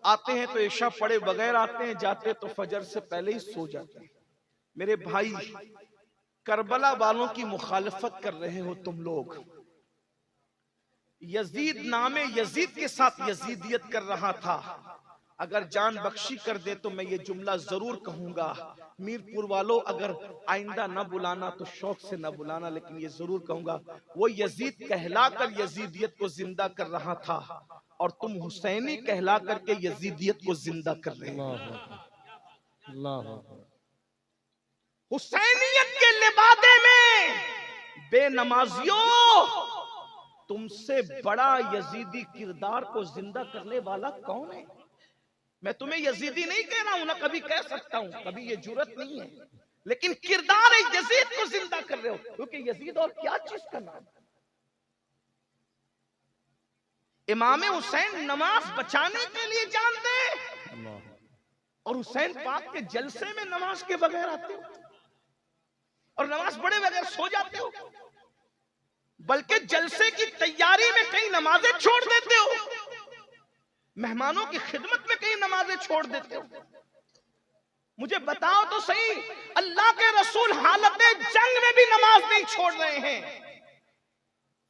आते हैं तो इशा पढ़े बगैर आते हैं, जाते तो फजर से पहले ही सो जाते हैं। मेरे भाई, करबला वालों की मुखालफत कर रहे हो तुम लोग। यजीद नामे यजीद के साथ यजीदियत कर रहा था, अगर जान बख्शी कर दे तो मैं ये जुमला जरूर कहूंगा, मीरपुर वालों अगर आइंदा न बुलाना तो शौक से न बुलाना, लेकिन ये जरूर कहूंगा, वो यजीद कहलाकर यजीदियत को जिंदा कर रहा था और तुम हुसैनी कहला करके यजीदियत को जिंदा कर रहे हो। हुसैनियत के लिबादे में बेनमाजियों, तुमसे बड़ा यजीदी किरदार को जिंदा करने वाला कौन है? मैं तुम्हें यजीदी नहीं कह रहा हूं ना, कभी कह सकता हूं, कभी ये जुर्रत नहीं है, लेकिन किरदार यजीद को जिंदा कर रहे हो, क्योंकि यजीद और क्या चीज का नाम। इमाम हुसैन नमाज बचाने के लिए जान दे और हुसैन पाक के जलसे में नमाज के बगैर आते हो और नमाज पढ़े बगैर सो जाते हो, बल्कि जलसे की तैयारी में कई नमाजें छोड़ देते हो, मेहमानों की खिदमत में कई नमाजें छोड़ देते हो। मुझे बताओ तो सही, अल्लाह के रसूल हालत जंग में भी नमाज नहीं छोड़ रहे हैं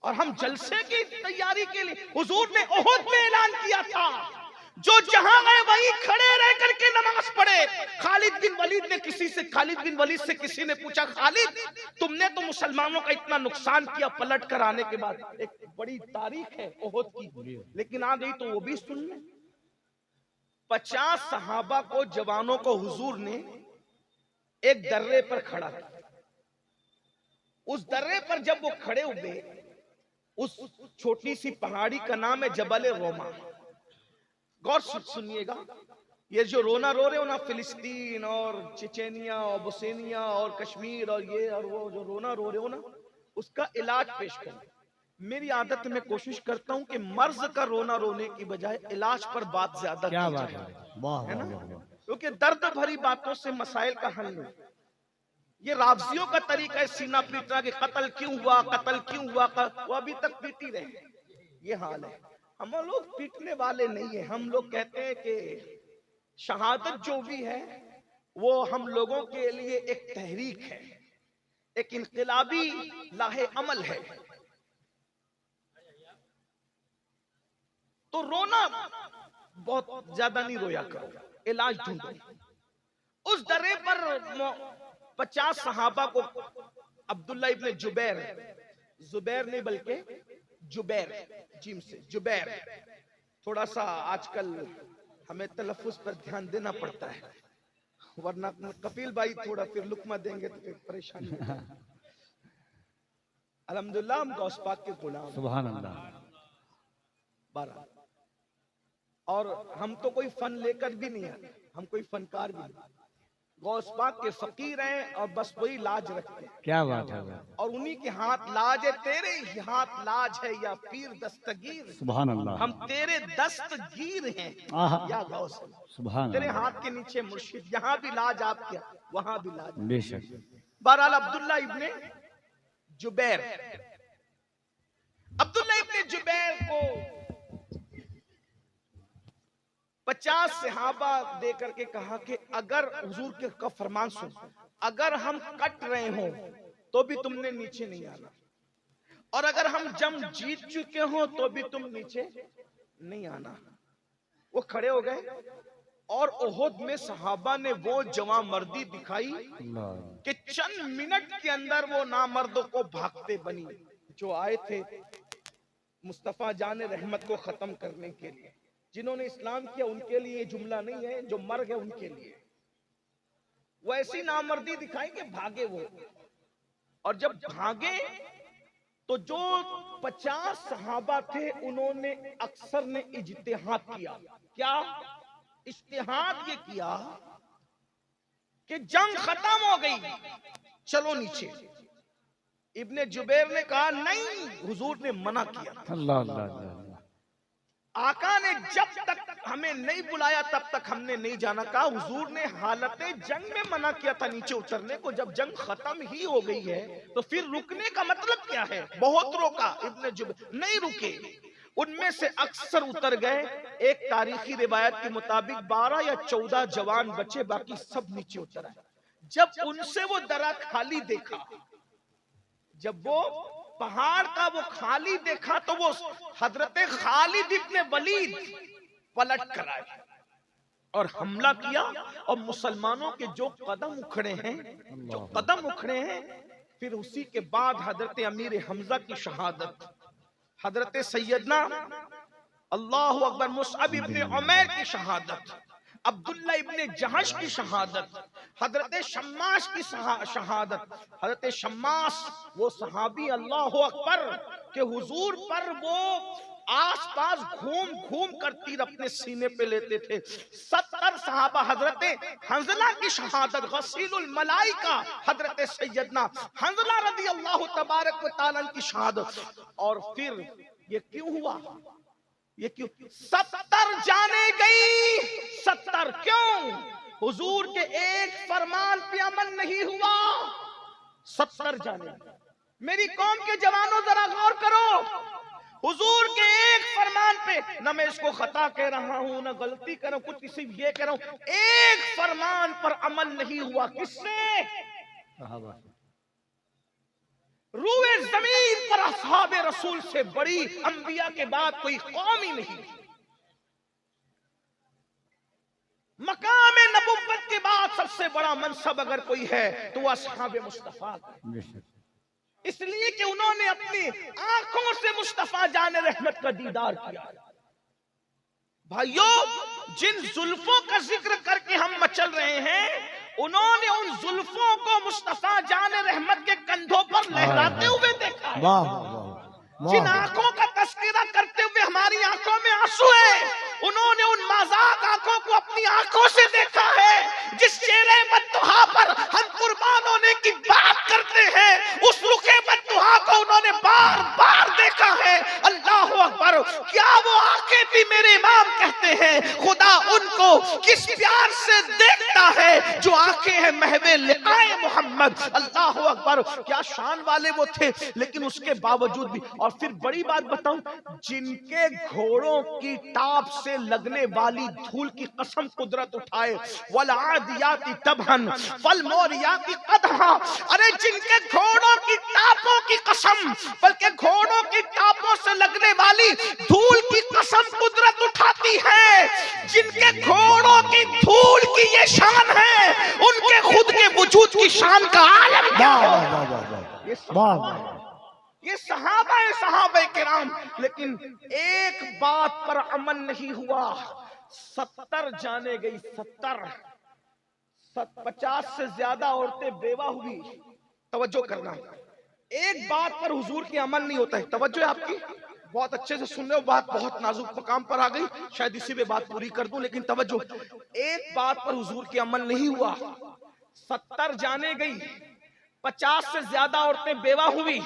और हम जलसे की तैयारी के लिए, हुजूर ने ओहद में ऐलान किया था, जो जहां गए वहीं खड़े रह करके नमाज पढ़े। खालिद बिन वलीद से किसी ने पूछा, खालिद तुमने तो मुसलमानों का इतना नुकसान किया पलट कर आने के बाद, एक बड़ी तारीख है ओहद की, लेकिन आ गई तो वो भी सुन ले। 50 सहाबा को, जवानों को हुजूर ने एक दर्रे पर खड़ा किया। उस दर्रे पर जब वो खड़े हुए, उस छोटी सी पहाड़ी का नाम है जबल रोमा। गौर सुनिएगा, ये जो रोना रो रहे हो ना, फिलिस्तीन और चेचेनिया और बोस्निया और कश्मीर और ये और वो जो रोना रो रहे हो ना, उसका इलाज पेश करें। मेरी आदत में कोशिश करता हूं कि मर्ज का रोना रोने की बजाय इलाज पर बात ज्यादा क्या की बात जाए, है ना, क्योंकि दर्द भरी बातों से मसाइल का हल नहीं। ये रावजियों का तरीका है सीना पीटना कि कत्ल क्यों हुआ, कत्ल क्यों हुआ, वो अभी तक पीटी रहे। ये हाल है। हम लोग पीटने वाले नहीं है, हम लोग कहते हैं कि शहादत जो भी है वो हम लोगों के लिए एक तहरीक है, एक इनकलाबी लाहे अमल है। तो रोना बहुत ज्यादा नहीं रोया करो, इलाज ढूंढो। उस दर्रे पर 50 सहाबा को अब्दुल्ला इब्ने जुबैर नहीं बल्कि जुबैर, जीम से जुबैर, थोड़ा सा आजकल हमें तलफ्फुज पर ध्यान देना पड़ता है, वरना कपिल भाई थोड़ा फिर लुकमा देंगे तो फिर परेशानी होगी। अल्हम्दुलिल्लाह हम गौस पाक के गुलाम, सुभान अल्लाह। 12 और हम तो कोई फन लेकर भी नहीं आए, हम कोई फनकार भी नहीं, गौस पाक के फकीर हैं और बस वही लाज रखते हैं। क्या बात है, और उन्हीं के हाथ लाज है, तेरे ही हाथ लाज है या पीर दस्तगीर, सुभान अल्लाह। हम तेरे दस्तगीर हैं या गौस, सुभान तेरे अल्लाह। हाथ के नीचे मुर्शिद, यहाँ भी लाज आपके, वहां भी लाज। बेशक। बहरहाल अब्दुल्ला इब्ने जुबैर, अब्दुल्ला इब्ने जुबैर को 50 सहाबा दे करके कहा कि अगर हुजूर के का फरमान सुन, अगर हम कट रहे हो तो भी तुमने नीचे नहीं आना, और अगर हम जंग जीत चुके हो तो भी तुम नीचे नहीं आना। वो खड़े हो गए और ओहद में सहाबा ने वो जवां मर्दी दिखाई कि चंद मिनट के अंदर वो नामर्दों को भागते बनी, जो आए थे मुस्तफा जान रहमत को खत्म करने के लिए, जिन्होंने इस्लाम किया उनके लिए ये जुमला नहीं है, जो मर गए उनके लिए। वो ऐसी नामर्दी दिखाई कि भागे वो, और जब भागे तो जो 50 सहाबा थे उन्होंने अक्सर ने इज्तिहाद किया। क्या इज्तिहाद ये किया कि जंग खत्म हो गई, चलो नीचे। इब्ने जुबैर ने कहा नहीं, हुजूर ने मना किया। अल्लाह अल्लाह। आका ने जब तक हमें नहीं बुलाया तब तक हमने नहीं जाना, कहा हुजूर ने हालत जंग में मना किया था नीचे उतरने को, जब जंग खत्म ही हो गई है तो फिर रुकने का मतलब क्या है। बहुत रोका, इब्ने जुबैर नहीं रुके, उनमें से अक्सर उतर गए। एक तारीखी रिवायत के मुताबिक 12 या 14 जवान बचे, बाकी सब नीचे उतर आए। जब उनसे वो दरा खाली देखा, जब वो पहाड़ का वो खाली देखा, तो वो हजरत खालिद इब्ने वलीद पलट कर आए और हमला किया, और मुसलमानों के जो कदम उखड़े हैं, फिर उसी के बाद हजरत अमीर हमजा की शहादत, हजरत सैयदना अल्लाहु अकबर मुसअब इब्ने उमैर की शहादत, अब्दुल्ला इब्ने जहश की शहादत, हजरत शम्मास की शहादत। हजरत शम्मास वो सहाबी अल्लाहु अकबर के हुजूर पर वो आसपास घूम घूम कर तीर अपने सीने पे लेते थे। 70 सहाबा, हजरत हंजला की शहादत, गसीलुल मलाइका हजरत सैयदना हंजला रदी अल्लाह तबारक व तआला की शहादत। और फिर ये क्यों हुआ, ये क्यों 70 जाने गई, 70 क्यों? हुजूर के एक फरमान पे अमल नहीं हुआ, 70 जाने। मेरी कौम के जवानों जरा गौर करो, हुजूर के एक फरमान पे, न मैं इसको खता कह रहा हूं न गलती कर रहा हूं, कुछ सिर्फ ये कह रहा हूं, एक फरमान पर अमल नहीं हुआ। किससे? रूए जमीन पर असहाबे रसूल से बड़ी अंबिया के बाद कोई कौम ही नहीं। मकाम नबुव्वत के बाद सबसे बड़ा मनसब अगर कोई है तो वह असहाबे मुस्तफा का। इसलिए कि उन्होंने अपनी आंखों से मुस्तफा जाने रहमत का दीदार किया। भाइयों, जिन जुल्फों का जिक्र करके हम मचल रहे हैं, उन्होंने उन जुल्फों को मुस्तफा जाने रहमत के कंधों पर लहराते हुए देखा है। जिन आंखों का तस्करा करते हुए हमारी आंखों में आंसू है, उन्होंने उन मजाक आंखों को अपनी आंखों से देखा है। जिस चेहरे बद्दुहा पर हम कुर्बान होने की बात करते हैं, उस रुखे बद्दुहा को उन्होंने बार बार देखा है। अल्लाह अकबर, क्या वो आंखें भी मेरे इमाम कहते हैं, खुदा उनको किस प्यार से देखता है जो आंखें हैं महवे लिकाए मोहम्मद। अल्लाह अकबर, क्या शान वाले वो थे, लेकिन उसके बावजूद भी। और फिर बड़ी बात बताऊं, जिनके घोड़ों की टाप से लगने वाली धूल की कसम कुदरत उठाए, वल आदियाती तबहन फल मोरियाती कदहा। अरे जिनके घोड़ों की टापों की कसम, बल्कि घोड़ों की टापों से लगने वाली धूल की कसम कुदरत उठाती है, जिनके घोड़ों की धूल की ये शान है, उनके खुद के वजूद की शान का आलम क्या है? ये सहाबा किराम। लेकिन एक बात पर अमल नहीं हुआ, 70 जाने गई, 70, 50 से ज्यादा औरतें बेवा हुई। तवज्जो करना, एक बात पर हुजूर के अमल नहीं होता है। तवज्जो है आपकी, बहुत अच्छे से सुन रहे हो, बात बहुत नाजुक मकाम पर आ गई, शायद इसी पे बात पूरी कर दूं। लेकिन तवज्जो, एक बात पर हुजूर के अमल नहीं हुआ, 70 जाने गई, 50 से ज्यादा औरतें बेवा हुई,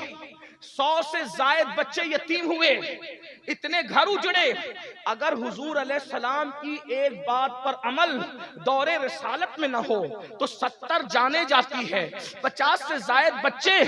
100 से जायद बच्चे यतीम हुए, इतने घर उजड़े। अगर हुजूर अलैहिस्सलाम की एक बात पर अमल दौरे रिसालत में न हो तो 70 जाने जाती है, 50 से जायद बच्चे,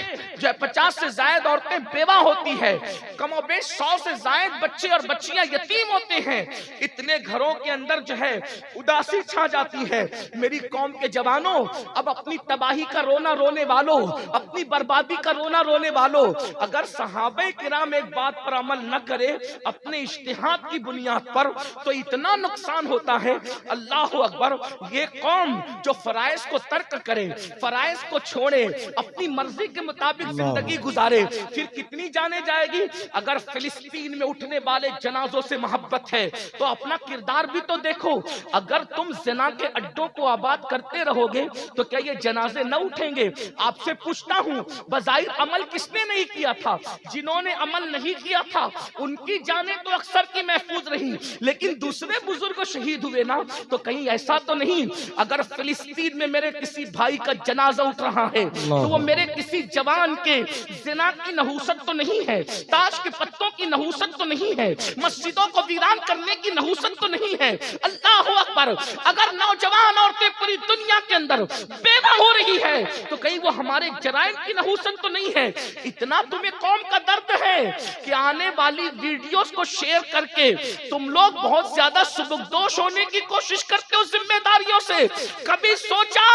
50 से जायद औरतें बेवा होती है, कमोबेश 100 से जायद बच्चे और बच्चियां यतीम होते हैं। इतने घरों के अंदर जो है उदासी छा जाती है। मेरी कौम के जवानों, अब अपनी तबाही का रोना रोने वालों, अपनी बर्बादी का रोना रोने वालों, अगर सहाबे किराम एक बात पर अमल न करे अपने इज्तिहाद की बुनियाद पर, तो इतना नुकसान होता है। अल्लाह अकबर, ये कौम जो फराइज को तर्क करे, फराइज को छोड़े, अपनी मर्जी के मुताबिक जिंदगी गुजारे, फिर कितनी जाने जाएगी। अगर फिलिस्तीन में उठने वाले जनाजों से मोहब्बत है तो अपना किरदार भी तो देखो। अगर तुम ज़िना के अड्डों को आबाद करते रहोगे तो क्या ये जनाजे न उठेंगे? आपसे पूछता हूँ, बज़ाहिर अमल किसने नहीं किया था? जिन्होंने अमल नहीं किया था उनकी जानें तो अक्सर की महफूज रही, लेकिन दूसरे बुजुर्ग शहीद हुए ना, तो कहीं ऐसा तो नहीं अगर फिलिस्तीन में मेरे किसी भाई का जनाजा उठ रहा है तो वो मेरे किसी जवान के ज़िना की नहूसत तो नहीं है, ताश के पत्तों की नहूसत तो नहीं है, मस्जिदों को वीरान करने की नहूसत तो नहीं है। अल्लाह अकबर, अगर नौजवान औरतें पूरी दुनिया के अंदर बेवा हो रही है तो कहीं वो हमारे जराइम की नहूसत तो नहीं है। इतना तुम्हें कौम का दर्द है कि आने वाली वीडियोस को शेयर करके तुम लोग बहुत ज्यादा सुबुकदोश होने की कोशिश करते हो जिम्मेदारियों से। कभी सोचा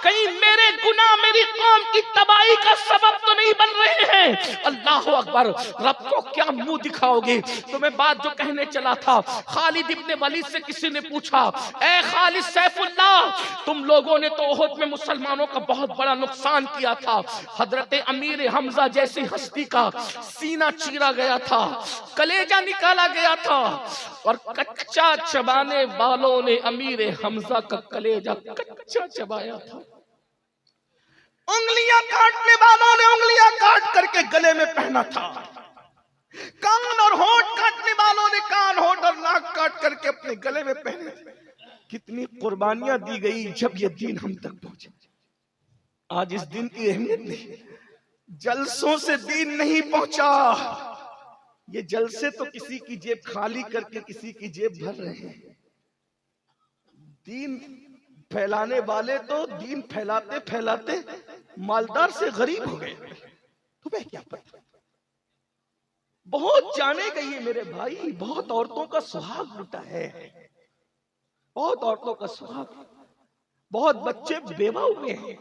कहीं मेरे गुनाह मेरी कौम की तबाही का सबब तो नहीं बन रहे हैं? अल्लाह अकबर। रब को क्या मुंह दिखाओगे? तुम्हें बात जो कहने चला था, खालिद इब्ने वलीद से किसी ने पूछा, ए खालिद सैफुल्लाह, तुम लोगों ने तो ओहद में मुसलमानों का बहुत बड़ा नुकसान किया था, हजरत अमीर हमजा जैसी हस्ती का सीना चीरा गया था, कलेजा निकाला गया था, और कच्चा चबाने वालों ने अमीर हमजा का कलेजा कच्चा चबाया था। उंगलियां काटने वालों ने उंगलियां काट करके गले में पहना था, कान और होंठ काटने वालों ने कान, होंठ और नाक काट करके अपने गले में पहने। कितनी कुर्बानियां दी गई जब ये दीन हम तक पहुंचे। आज इस दिन की अहमियत नहीं, जलसों से दीन नहीं पहुंचा। ये जलसे तो किसी की जेब खाली करके किसी की जेब भर रहे हैं। दीन फैलाने वाले तो दीन फैलाते फैलाते मालदार से गरीब हो गए। तुम्हें क्या पता? बहुत जाने गई है मेरे भाई, बहुत औरतों का सुहाग लुटा है, बहुत औरतों का सुहाग, बहुत बच्चे बेवा हुए हैं,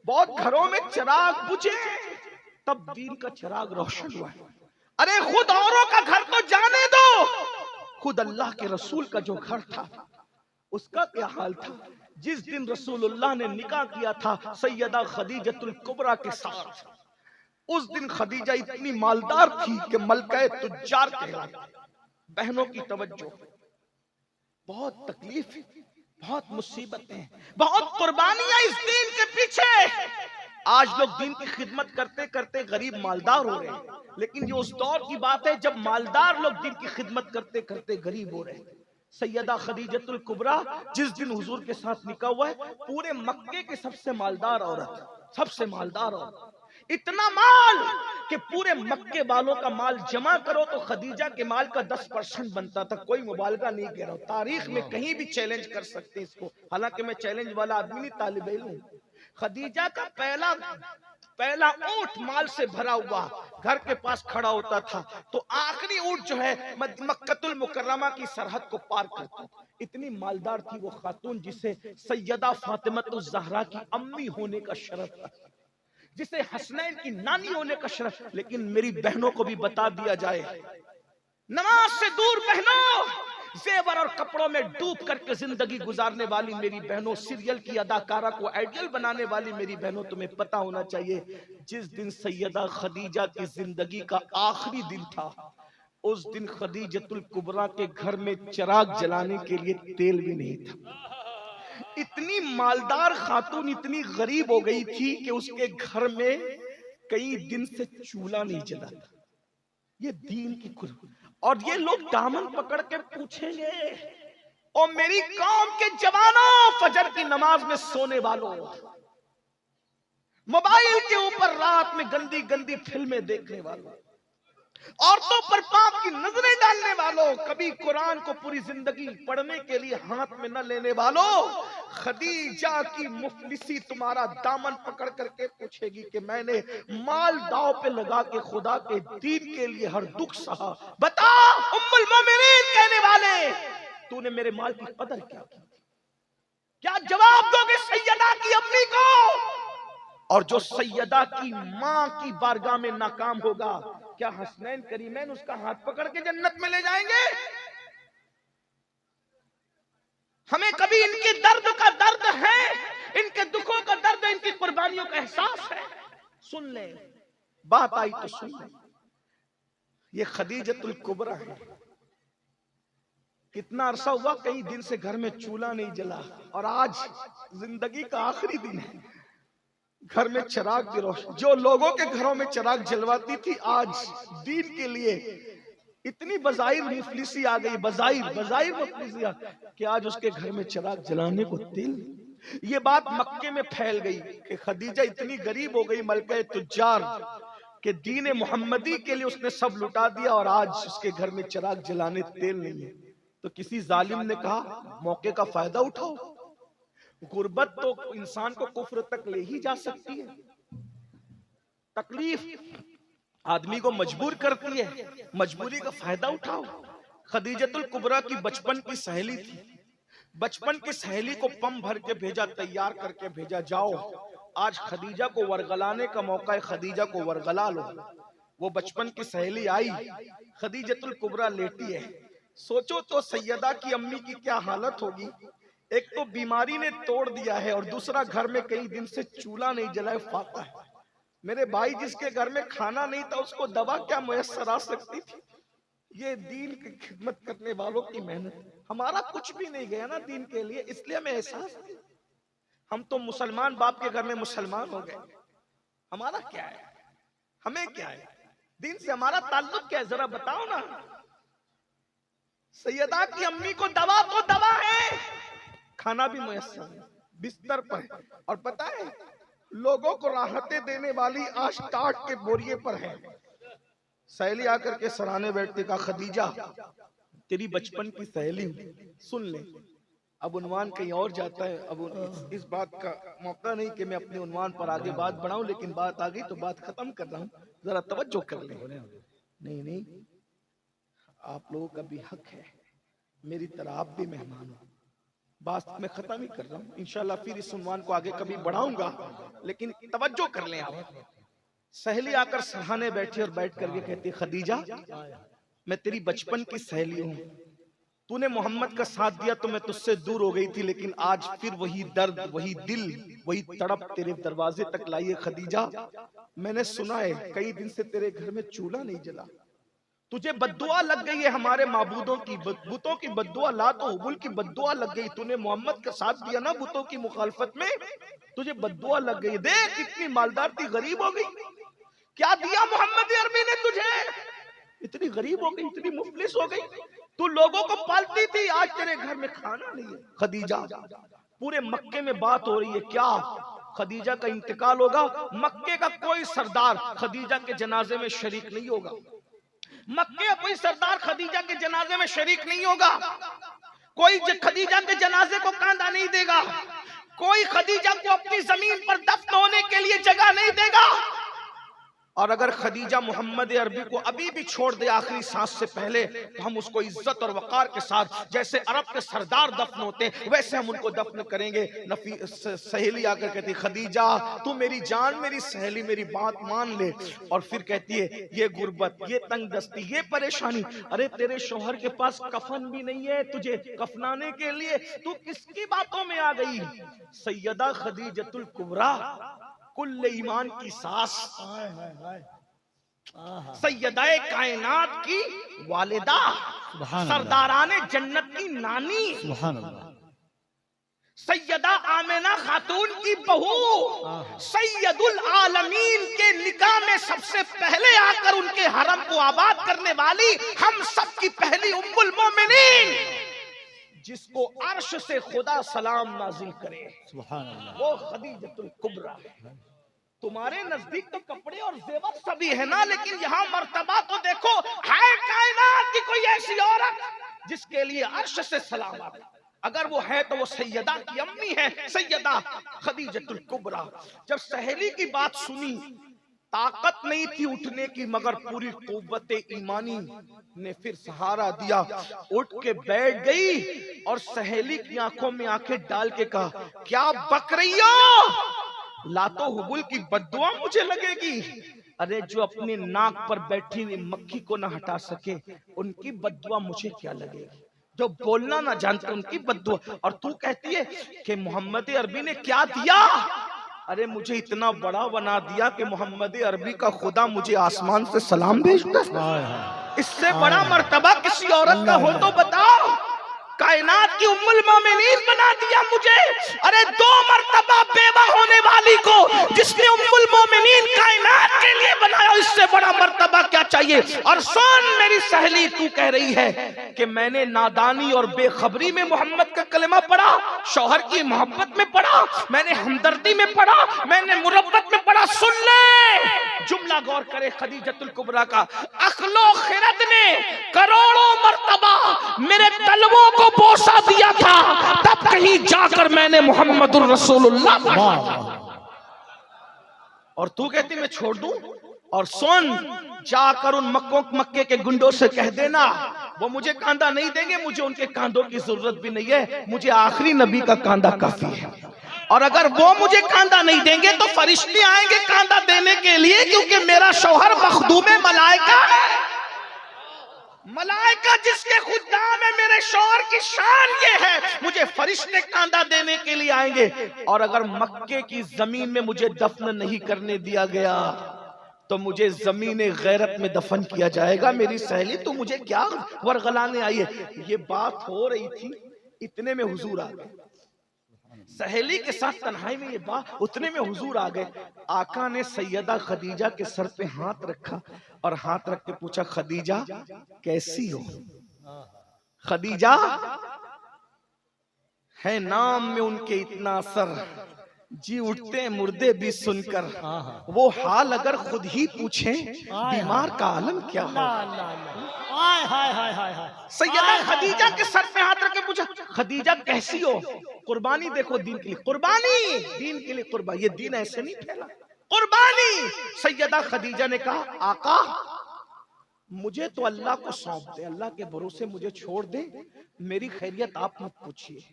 बहुत घरों में चिराग बुझे तब दीन का चिराग रोशन हुआ है। अरे खुद औरों का घर तो जाने दो, खुद अल्लाह के रसूल का जो घर था उसका क्या हाल था? जिस दिन रसूलुल्लाह ने निकाह किया था सैयदा खदीजतुल कुबरा के साथ, उस दिन खदीजा इतनी मालदार थी कि मलका तुज्जार कहलाती। बहनों की तवज्जो, बहुत तकलीफ, बहुत मुसीबतें, बहुत कुर्बानियां इस दीन के पीछे। आज लोग दीन की खिदमत करते करते गरीब मालदार हो रहे हैं, लेकिन ये उस दौर की बात है जब मालदार लोग दीन की खिदमत करते करते गरीब हो रहे हैं। सैयदा खदीजतुल कुबरा जिस दिन हुजूर के साथ निकाह हुआ है, पूरे मक्के की सबसे मालदार औरत, सबसे मालदार औरत, इतना माल कि पूरे मक्के वालों का माल जमा करो तो खदीजा के माल का 10% बनता था। कोई मुबालगा नहीं कह रहा हूं, तारीख में कहीं भी चैलेंज कर सकते हैं इसको, हालांकि मैं चैलेंज वाला आदमी नहीं, तालिब इल्म हूं। खदीजा का पहला ऊंट माल से भरा हुआ घर के पास खड़ा होता था तो आखिरी ऊंट जो है मक्कतुल मुकर्रमा की सरहद को पार करता था। इतनी मालदार थी वो खातून जिसे सैयदा फातिमतुज़ ज़हरा की अम्मी होने का शरफ था, जिसे हसनैन की नानी होने का शरफ। लेकिन मेरी बहनों को भी बता दिया जाए, नमाज से दूर बहनों, जेवर और कपड़ों में डूब करके जिंदगी गुजारने वाली मेरी बहनों, सीरियल की अदाकारा को आइडियल बनाने वाली मेरी बहनों, तुम्हें पता होना चाहिए जिस दिन सैयदा खदीजा की जिंदगी का आखिरी दिन था, उस दिन खदीजतुल कुबरा के घर में चिराग जलाने के लिए तेल भी नहीं था। इतनी मालदार खातून इतनी गरीब हो गई थी कि उसके घर में कई दिन से चूल्हा नहीं जला था। ये दीन की कुर्बानी। और ये लोग दामन पकड़ के पूछेंगे, और मेरी कौम के जवानों, फजर की नमाज में सोने वालों, मोबाइल के ऊपर रात में गंदी गंदी फिल्में देखने वालों, औरतों पर पाप की नजरें डालने वालों, कभी कुरान को पूरी जिंदगी पढ़ने के लिए हाथ में न लेने वालों, खदीजा की मुफलिसी तुम्हारा दामन पकड़ करके पूछेगी कि मैंने माल दाव पे लगा के खुदा के दीन के लिए हर दुख सहा, बता उम्मुल मोमिनीन कहने वाले, तूने मेरे माल की कदर क्या की? क्या जवाब दोगे सैयदा की अम्मी को? और जो सैयदा की मां की बारगाह में नाकाम होगा, क्या हसनैन करीमैन उसका हाथ पकड़ के जन्नत में ले जाएंगे? हमें कभी इनके दर्द का दर्द है, इनके दुखों का दर्द, इनकी कुर्बानियों का एहसास है? सुन ले, बात आई तो सुन ले। ये खदीजतुल कुबरा है। कितना अरसा हुआ, कई दिन से घर में चूल्हा नहीं जला, और आज जिंदगी का आखिरी दिन है, घर में चिराग की रोशनी। जो लोगों के घरों में चिराग जलवाती थी, आज दीन के लिए इतनी बजाइर मुफलिसी आ गई, बजाइर मुफलिसी आ कि आज उसके घर में चिराग जलाने को तेल। ये बात मक्के में फैल गई कि खदीजा इतनी गरीब हो गई, मलका तुज्जार, कि दीन मोहम्मदी के लिए उसने सब लुटा दिया, और आज उसके घर में चिराग जलाने तेल नहीं है। तो किसी जालिम ने कहा मौके का फायदा उठाओ। गुर्बत तो इंसान को कुफ्र तक ले ही जा सकती है। तकलीफ आदमी को मजबूर करती है, मजबूरी का फायदा उठाओ। खदीजतुल कुबरा की बचपन की सहेली थी, बचपन की सहेली को पम भर के भेजा, तैयार करके भेजा, जाओ आज खदीजा को वरगलाने का मौका है, खदीजा को वरगला लो। वो बचपन की सहेली आई, खदीजतुल कुबरा लेटी है। सोचो तो सैयदा की अम्मी की क्या हालत होगी। एक तो बीमारी ने तोड़ दिया है और दूसरा घर में कई दिन से चूल्हा नहीं जलाए फाका है। मेरे भाई जिसके घर में खाना नहीं था उसको दवा क्या मुयस्सर आ सकती थी। ये दीन की खिदमत करने वालों की मेहनत, हमारा कुछ भी नहीं गया ना दीन के लिए, इसलिए हमें एहसास नहीं। हम तो मुसलमान बाप के घर में मुसलमान हो गए, हमारा क्या है, हमें क्या है, दीन से हमारा ताल्लुक क्या है, जरा बताओ ना। सैयदा की अम्मी को दवा तो दवा है, खाना भी मुयस्सर है, बिस्तर पर है, और पता है लोगों को राहतें देने वाली आज टाट के बोरिए पर है। सहेली आकर के सराहने बैठती, कहा खदीजा तेरी बचपन की सहेली सुन ले। अब उन्वान कहीं और जाता है, अब इस बात का मौका नहीं कि मैं अपने उन्वान पर आगे बात बढ़ाऊं, लेकिन बात आ गई तो बात खत्म कर रहा हूं, जरा तवज्जो कर ले। नहीं आप लोगों का भी हक है, मेरी तरह आप भी मेहमान हो। बात मैं खत्म ही कर रहा हूँ, इंशाल्लाह फिर इस उन्वान को आगे कभी बढ़ाऊंगा, लेकिन तवज्जो कर लें आप। सहेली आकर सराहने बैठी और बैठ करके कहती, खदीजा मैं तेरी बचपन की सहेली हूँ, तूने मोहम्मद का साथ दिया तो मैं तुझसे दूर हो गई थी, लेकिन आज फिर वही दर्द, वही दिल, वही तड़प तेरे दरवाजे तक लाई है। खदीजा मैंने सुना है कई दिन से तेरे घर में चूल्हा नहीं जला, तुझे बद्दुआ लग गई है हमारे माबूदों की, बुतों की बद्दुआ, लात और हुबुल की बद्दुआ लग गई। तूने मोहम्मद का साथ दिया ना बुतों की मुखालफत में, तुझे बद्दुआ लग गई। देख इतनी मालदार थी, गरीब हो गई। क्या दिया मोहम्मद अरबी ने तुझे, इतनी गरीब हो गई, इतनी मुफलिस हो गई। तू लोगों को पालती थी, आज तेरे घर में खाना नहीं है। खदीजा पूरे मक्के में बात हो रही है, क्या खदीजा का इंतकाल होगा, मक्के का कोई सरदार खदीजा के जनाजे में शरीक नहीं होगा, मक्के का कोई सरदार खदीजा के जनाजे में शरीक नहीं होगा, कोई खदीजा के जनाजे को कांधा नहीं देगा, कोई खदीजा को अपनी जमीन पर दफन होने के लिए जगह नहीं देगा। और अगर खदीजा मोहम्मद अरबी को अभी भी छोड़ दे आखिरी सांस से पहले, तो हम उसको इज्जत और वकार के साथ, जैसे अरब के सरदार दफन होते वैसे हम उनको दफन करेंगे। सहेली आकर कहती, खदीजा तू मेरी जान, मेरी सहेली, मेरी बात मान ले। और फिर कहती है, ये गुर्बत, ये तंगदस्ती, ये परेशानी, अरे तेरे शौहर के पास कफन भी नहीं है तुझे कफनाने के लिए, तू किसकी बातों में आ गई। सैयदा खदीजतुल कुबरा कुल्ले ईमान की सास, सैयदाए कायनात की वालिदा, सरदाराने जन्नत की नानी, सैयदा आमिना खातून की बहू, सैयदुल आलमीन के निकाह में सबसे पहले आकर उनके हरम को आबाद करने वाली हम सब की पहली उम्मुल मोमिनीन, जिसको अर्श से खुदा सलाम नाजिल करे, वो खदीजतुल कुबरा है। तुम्हारे नजदीक तो कपड़े और जेवर सभी है ना, लेकिन यहाँ मर्तबा तो देखो, है कायनात की कोई ऐसी औरत जिसके लिए अर्श से सलाम आता, अगर वो है तो वो सैयदा की अम्मी है, सैयदा खदीजतुल कुबरा। जब सहेली की बात सुनी, ताकत नहीं थी उठने की, मगर पूरी कुव्वते ईमानी ने फिर सहारा दिया, उठ के बैठ गई और सहेली की आंखों में आंखें डाल के कहा, क्या बक रही हो, लातो हुबुल की बद्दुआ मुझे लगेगी। अरे जो अपने नाक पर बैठी हुई मक्खी को ना हटा सके, उनकी बद्दुआ मुझे क्या लगेगी, जो बोलना ना जानते उनकी बद्दुआ। और तू कहती है कि मोहम्मद अरबी ने क्या दिया, अरे मुझे इतना बड़ा बना दिया कि मोहम्मद अरबी का खुदा मुझे आसमान से सलाम भेजता है। इससे बड़ा मर्तबा किसी औरत का हो तो बताओ। कायनात की उम्मुल मोमिनीन बना दिया मुझे। अरे 2 मर्तबा बेवा होने वाली को जिसने उम्मुल मोमिनीन कायनात के लिए बनाया, इससे बड़ा मर्तबा क्या चाहिए। और सुन मेरी सहेली, तू कह रही है कि मैंने नादानी और बेखबरी में मोहम्मद का कलमा पढ़ा, शौहर की मोहब्बत में पढ़ा, मैंने हमदर्दी में पढ़ा, मैंने मुरब्बत में पढ़ा। सुन ले, जुमला गौर करे खदीजतुल कुबरा का, अक्लो खिरद ने करोड़ों मर्तबा मेरे तलवों को बोसा दिया था, तब कहीं जाकर मैंने मोहम्मदुर रसूलुल्लाह। और तू कहती मैं छोड़ दूं, और सुन, जाकर उन मक्के के गुंडों से कह देना वो मुझे कांदा नहीं देंगे, मुझे उनके कांधों की जरूरत भी नहीं है, मुझे आखिरी नबी का कांदा काफी है। और अगर वो मुझे कांदा नहीं देंगे तो फरिश्ते आएंगे कांदा देने के लिए, क्योंकि मेरा शौहर मखदूमे मलाइका है। मलाइका जिसके खुदाम है, मेरे शौहर की शान ये है, मुझे फरिश्ते कांदा देने के लिए आएंगे। और अगर मक्के की जमीन में मुझे दफन नहीं करने दिया गया तो मुझे जमीन गैरत में दफन किया जाएगा। मेरी सहेली तू मुझे क्या वरगलाने आई है? ये बात हो रही थी, इतने में हुजूर आ गए। सहेली के साथ तन्हाई में ये बात, उतने में हुजूर आ गए। आका ने सैयदा खदीजा के सर पे हाथ रखा और हाथ रख के पूछा, खदीजा कैसी हो? खदीजा है नाम में उनके इतना असर, जी उठते हैं मुर्दे भी सुनकर। वो हाल अगर खुद ही पूछे बीमार का आलम क्या हो। सैयदा खदीजा के सर पे हाथ रख के पूछा, खदीजा कैसी हो? कुर्बानी देखो दीन के लिए, कुर्बानी दीन के लिए कुर्बानी, ये दीन ऐसे नहीं फैला, कुर्बानी। सैयदा खदीजा ने कहा, आका मुझे तो अल्लाह को सौंप दे, अल्लाह के भरोसे मुझे छोड़ दे, मेरी खैरियत आप मत पूछिए।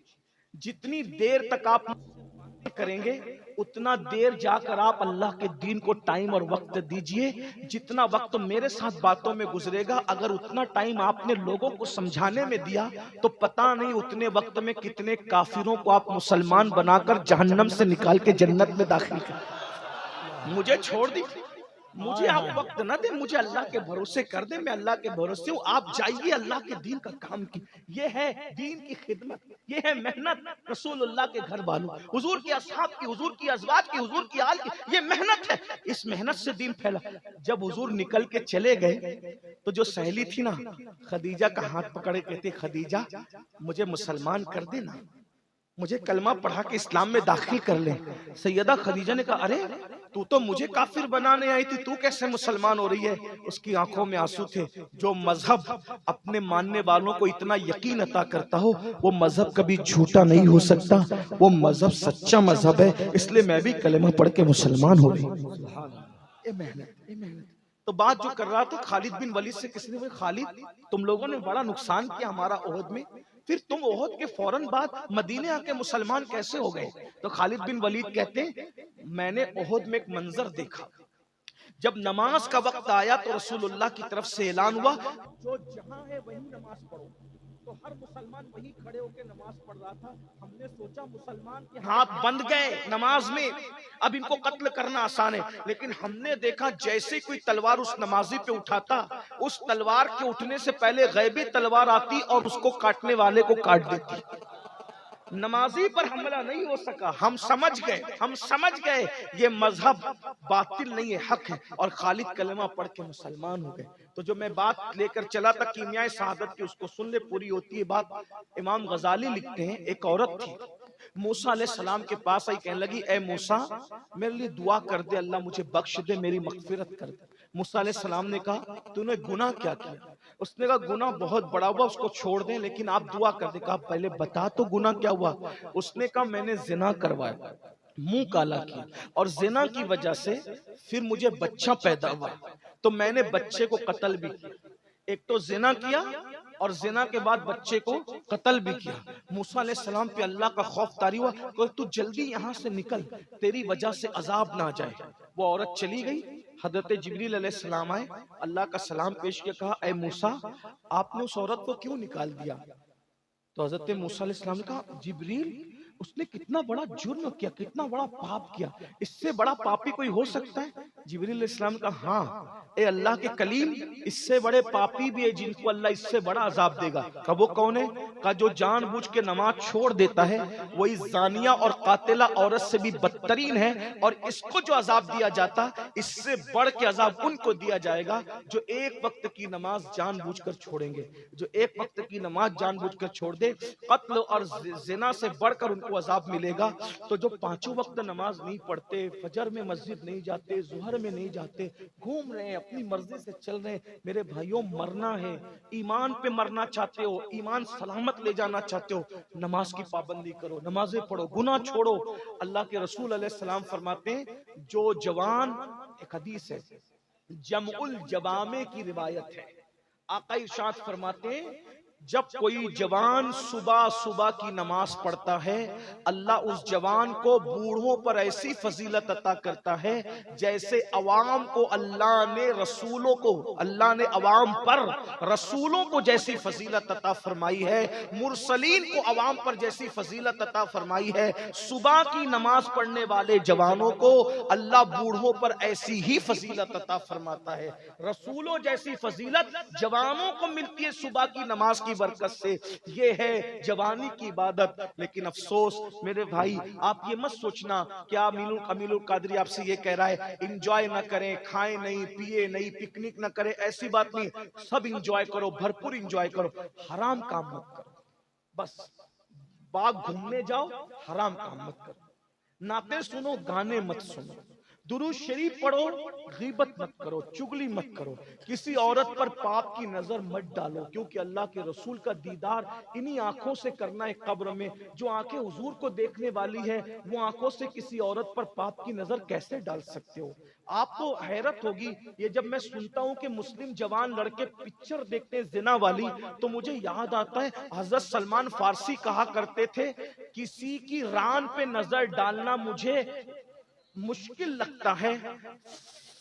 जितनी देर तक आप करेंगे उतना देर जाकर आप अल्लाह के दीन को टाइम और वक्त दीजिए। जितना वक्त मेरे साथ बातों में गुजरेगा, अगर उतना टाइम आपने लोगों को समझाने में दिया तो पता नहीं उतने वक्त में कितने काफिरों को आप मुसलमान बनाकर जहन्नम से निकाल के जन्नत में दाखिल कर। मुझे छोड़ दी, मुझे आप वक्त ना दे, मुझे अल्लाह के भरोसे कर दे, मैं अल्लाह के भरोसे हूँ, आप जाइए अल्लाह के दीन का काम की। ये है दीन की खिदमत, ये है मेहनत रसूलुल्लाह के घर वालों, हुजूर की असहाब की, हुजूर की अज़वाज की, हुजूर की आल की, ये मेहनत है। इस मेहनत से दीन फैला। जब हुजूर निकल के चले गए तो जो सहेली थी ना, खदीजा का हाथ पकड़े कहती, खदीजा मुझे मुसलमान कर देना, मुझे कलमा पढ़ा के इस्लाम में दाखिल कर ले। सैयदा खदीजा ने कहा, अरे तू तो मुझे काफिर बनाने आई थी, तू कैसे मुसलमान हो रही है? उसकी आंखों में आंसू थे। जो मजहब अपने मानने वालों को इतना यकीन अता करता हो, वो मजहब कभी झूठा नहीं हो सकता, वो मजहब सच्चा मजहब है, इसलिए मैं भी कलमा पढ़ के मुसलमान हो गई। ये मेहनत, ये मेहनत। तो बात जो कर रहा था खालिद बिन वलीद से, किसी ने, खालिद तुम लोगों ने बड़ा नुकसान किया हमारा ओहद में, फिर तुम ओहद के फौरन बाद मदीने आके मुसलमान कैसे हो गए? तो खालिद बिन वलीद कहते, मैंने ओहद में एक मंजर देखा। जब नमाज का वक्त आया तो रसूलुल्लाह की तरफ से ऐलान हुआ, जो जहां है वहीं नमाज पढ़ो। तो हर मुसलमान वहीं खड़े होकर नमाज पढ़ रहा था। हमने सोचा मुसलमान के हाथ बंद गए नमाज में, अब इनको कत्ल करना आसान है, लेकिन हमने देखा जैसे कोई तलवार उस नमाजी पे उठाता, उस तलवार के उठने से पहले गैबी तलवार आती और उसको काटने वाले को काट देती। नमाजी पर हमला नहीं हो सका। हम समझ गए ये मजहब बातिल नहीं है, हक है, और खालिद कलमा पढ़ के मुसलमान हो गए। तो जो मैं बात लेकर चला था कीमिया शहादत की, उसको सुन ले, पूरी होती है बात। इमाम गजाली लिखते हैं, एक औरत थी मूसा अलैहिस्सलाम के पास आई, कहने लगी, ए मूसा मेरे लिए दुआ कर दे, अल्लाह मुझे बख्श दे, मेरी मगफिरत कर दे। मूसा अलैहिस्सलाम ने कहा, तूने गुनाह क्या किया? उसने कहा, गुनाह बहुत बड़ा हुआ, उसको छोड़ दें, लेकिन आप दुआ कर दे। कहा, पहले बता तो गुनाह क्या हुआ? उसने कहा, मैंने जिना करवाया, मुंह काला किया, और जिना की वजह से फिर मुझे बच्चा पैदा हुआ, तो मैंने बच्चे को कत्ल भी किया। एक तो जिना किया और जिना के बाद बच्चे को कत्ल भी किया। मूसा अलैहिस्सलाम पे अल्लाह का खौफ तारी हुआ, कि तू जल्दी यहाँ से निकल, तेरी वजह से अजाब ना आ जाए। वो औरत चली गई। हजरत जिब्रील अलैहिस्सलाम आए, अल्लाह का सलाम पेश किया, कहा, ए मूसा आपने उस औरत को क्यों निकाल दिया? तो हजरत मूसा अलैहिस्सलाम ने कहा, जिब्रील उसने कितना बड़ा जुर्म किया, कितना बड़ा पाप किया, इससे बड़ा पापी कोई हो सकता है? जिब्रील अलैहिस्सलाम का, हाँ ए अल्लाह के कलीम, इससे बड़े पापी भी है जिनको अल्लाह इससे बड़ा अजाब देगा। कहा, वो कौन है? कहा, जो जानबूझ के नमाज छोड़ देता है, वही जानिया और कातिला औरत से भी बदतरीन है, और इसको जो अजाब दिया जाता, इससे बढ़ के अजाब उनको दिया जाएगा जो एक वक्त की नमाज जानबूझकर छोड़ेंगे। जो एक वक्त की नमाज जानबूझकर छोड़ दे, कत्ल और जिना से बढ़कर उनको अजाब मिलेगा। तो जो पांचों वक्त नमाज नहीं पढ़ते, फजर में मस्जिद नहीं जाते, जुहर में नहीं जाते, घूम रहे हैं, अपनी मर्जी से चल रहे हैं, मेरे भाइयों मरना है, ईमान पे मरना चाहते हो, ईमान सलामत ले जाना चाहते हो, नमाज की पाबंदी करो, नमाजें पढ़ो, गुनाह छोड़ो। अल्लाह के रसूल अलैहिस्सलाम फरमाते हैं, जो जवान, एक हदीस है, जमउल जवामे की रिवायत है। आका इरशाद फरमाते हैं, जब कोई जवान सुबह सुबह की नमाज पढ़ता है, अल्लाह उस जवान को बूढ़ों पर ऐसी फजीलत अता करता है जैसे अवाम को अल्लाह ने रसूलों को, अल्लाह ने अवाम पर रसूलों को जैसी फजीलत अता फरमाई है, मुरसलीन को अवाम पर जैसी फजीलत अता फरमाई है, सुबह की नमाज पढ़ने वाले जवानों को अल्लाह बूढ़ों पर ऐसी ही फजीलत अता फरमाता है। रसूलों जैसी फजीलत जवानों को मिलती है सुबह की नमाज की बरकत से। ये है जवानी की इबादत। लेकिन अफसोस मेरे भाई, आप ये मत सोचना कि अमीनुल कादरी आपसे ये कह रहा है इंजॉय ना करें, खाएं नहीं, पिए नहीं, पिकनिक ना करें, ऐसी बात नहीं। सब इंजॉय करो, भरपूर इंजॉय करो, हराम काम मत करो। बस बाग घूमने जाओ, हराम काम मत करो, नाते सुनो, गाने मत सुनो, दुरूद शरीफ पढ़ो, गीबत मत करो, चुगली मत करो, किसी औरत पर पाप की नजर मत डालो, क्योंकि अल्लाह के रसूल का दीदार इन्हीं आंखों से करना है कब्र में। जो आंखें हुजूर को देखने वाली है, वो आंखों से किसी औरत पर पाप की नजर कैसे डाल सकते हो? आपको हैरत होगी, ये जब मैं सुनता हूं कि मुस्लिम जवान लड़के पिक्चर देखते हैं जिना वाली, तो मुझे याद आता है हजरत सलमान फारसी कहा करते थे, किसी की रान पे नजर डालना मुझे मुश्किल लगता है,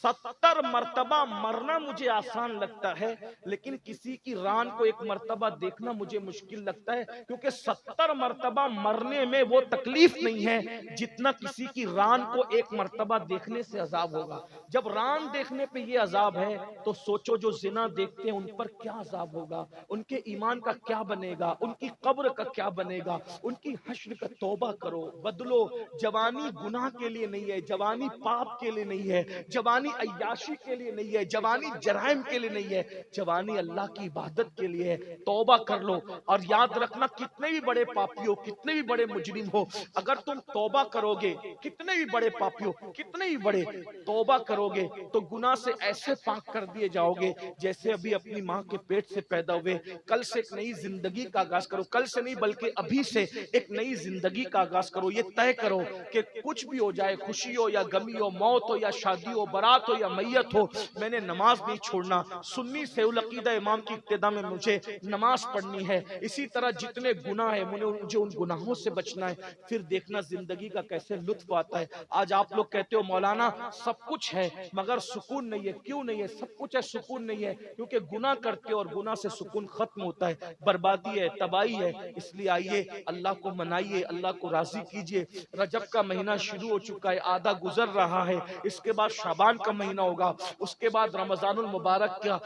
70 मर्तबा मरना मुझे आसान लगता है, लेकिन किसी की रान को एक मर्तबा देखना मुझे मुश्किल लगता है, क्योंकि 70 मर्तबा मरने में वो तकलीफ नहीं है जितना किसी की रान को एक मर्तबा देखने से अजाब होगा। जब रान देखने पे ये अजाब है, तो सोचो जो जिना देखते हैं उन पर क्या अजाब होगा, उनके ईमान का क्या बनेगा, उनकी कब्र का क्या बनेगा, उनकी हश्र का तौबा करो, बदलो। जवानी गुनाह के लिए नहीं है, जवानी पाप के लिए नहीं है, जवानी अय्याशी के लिए नहीं है, जवानी जराइम के लिए नहीं है, जवानी अल्लाह की इबादत के लिए है। तौबा कर लो, और याद रखना कितने भी बड़े पापी हो, कितने भी बड़े मुजरिम हो, अगर तुम तौबा करोगे, कितने भी बड़े पापी हो, कितने भी बड़े, तौबा करोगे तो गुनाह से ऐसे पाक कर दिए जाओगे जैसे अभी अपनी माँ के पेट से पैदा हुए। कल से एक नई जिंदगी का आगाज करो, कल से नहीं बल्कि अभी से एक नई जिंदगी का आगाज करो। ये तय करो कि कुछ भी हो जाए, खुशी हो या गमी हो, मौत हो या शादी हो, बारात हो या मैयत हो, मैंने नमाज नहीं छोड़ना। सुन्नी सेउल अकीदा इमाम की इक्तिदा में मुझे नमाज पढ़नी है। इसी तरह जितने गुनाह है मुझे उन गुनाहों से बचना है। फिर देखना जिंदगी का कैसे लुत्फ आता है। आज आप लोग कहते हो मौलाना सब कुछ है मगर सुकून नहीं है। क्यों नहीं है? सब कुछ है, सुकून नहीं है, क्योंकि गुनाह करते हो और गुनाह से सुकून खत्म होता है, बर्बादी है, तबाही है। इसलिए आइए अल्लाह को मनाइए, अल्लाह को राजी कीजिए। रजब का महीना शुरू हो चुका है, आधा गुजर रहा है, इसके बाद शाबान का महीना होगा, उसके बाद रमजानुल मुबारक का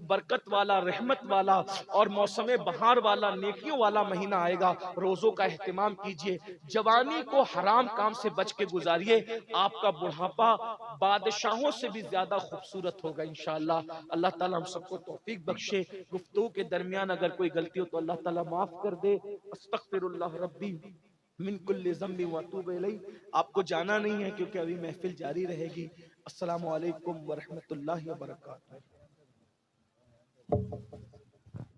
बरकत वाला, रहमत वाला और मौसम बहार वाला, नेकियों वाला महीना आएगा। रोजों का एहतिमाम कीजिए, जवानी को हराम काम से बच के गुजारिए। आपका बुढ़ापा बादशाहों से भी ज्यादा खूबसूरत होगा इंशाअल्लाह। अल्लाह ताला हम सबको तौफीक बख्शे। गुफ्तगू के दरमियान अगर कोई गलती हो तो अल्लाह ताला माफ कर दे। अस्तगफिरुल्लाह रब्बी मिन कुल्ली ज़म्बि व अतूबु इलैह। आपको जाना नहीं है क्योंकि अभी महफिल जारी रहेगी। अस्सलामु अलैकुम व रहमतुल्लाहि व बरकातहू।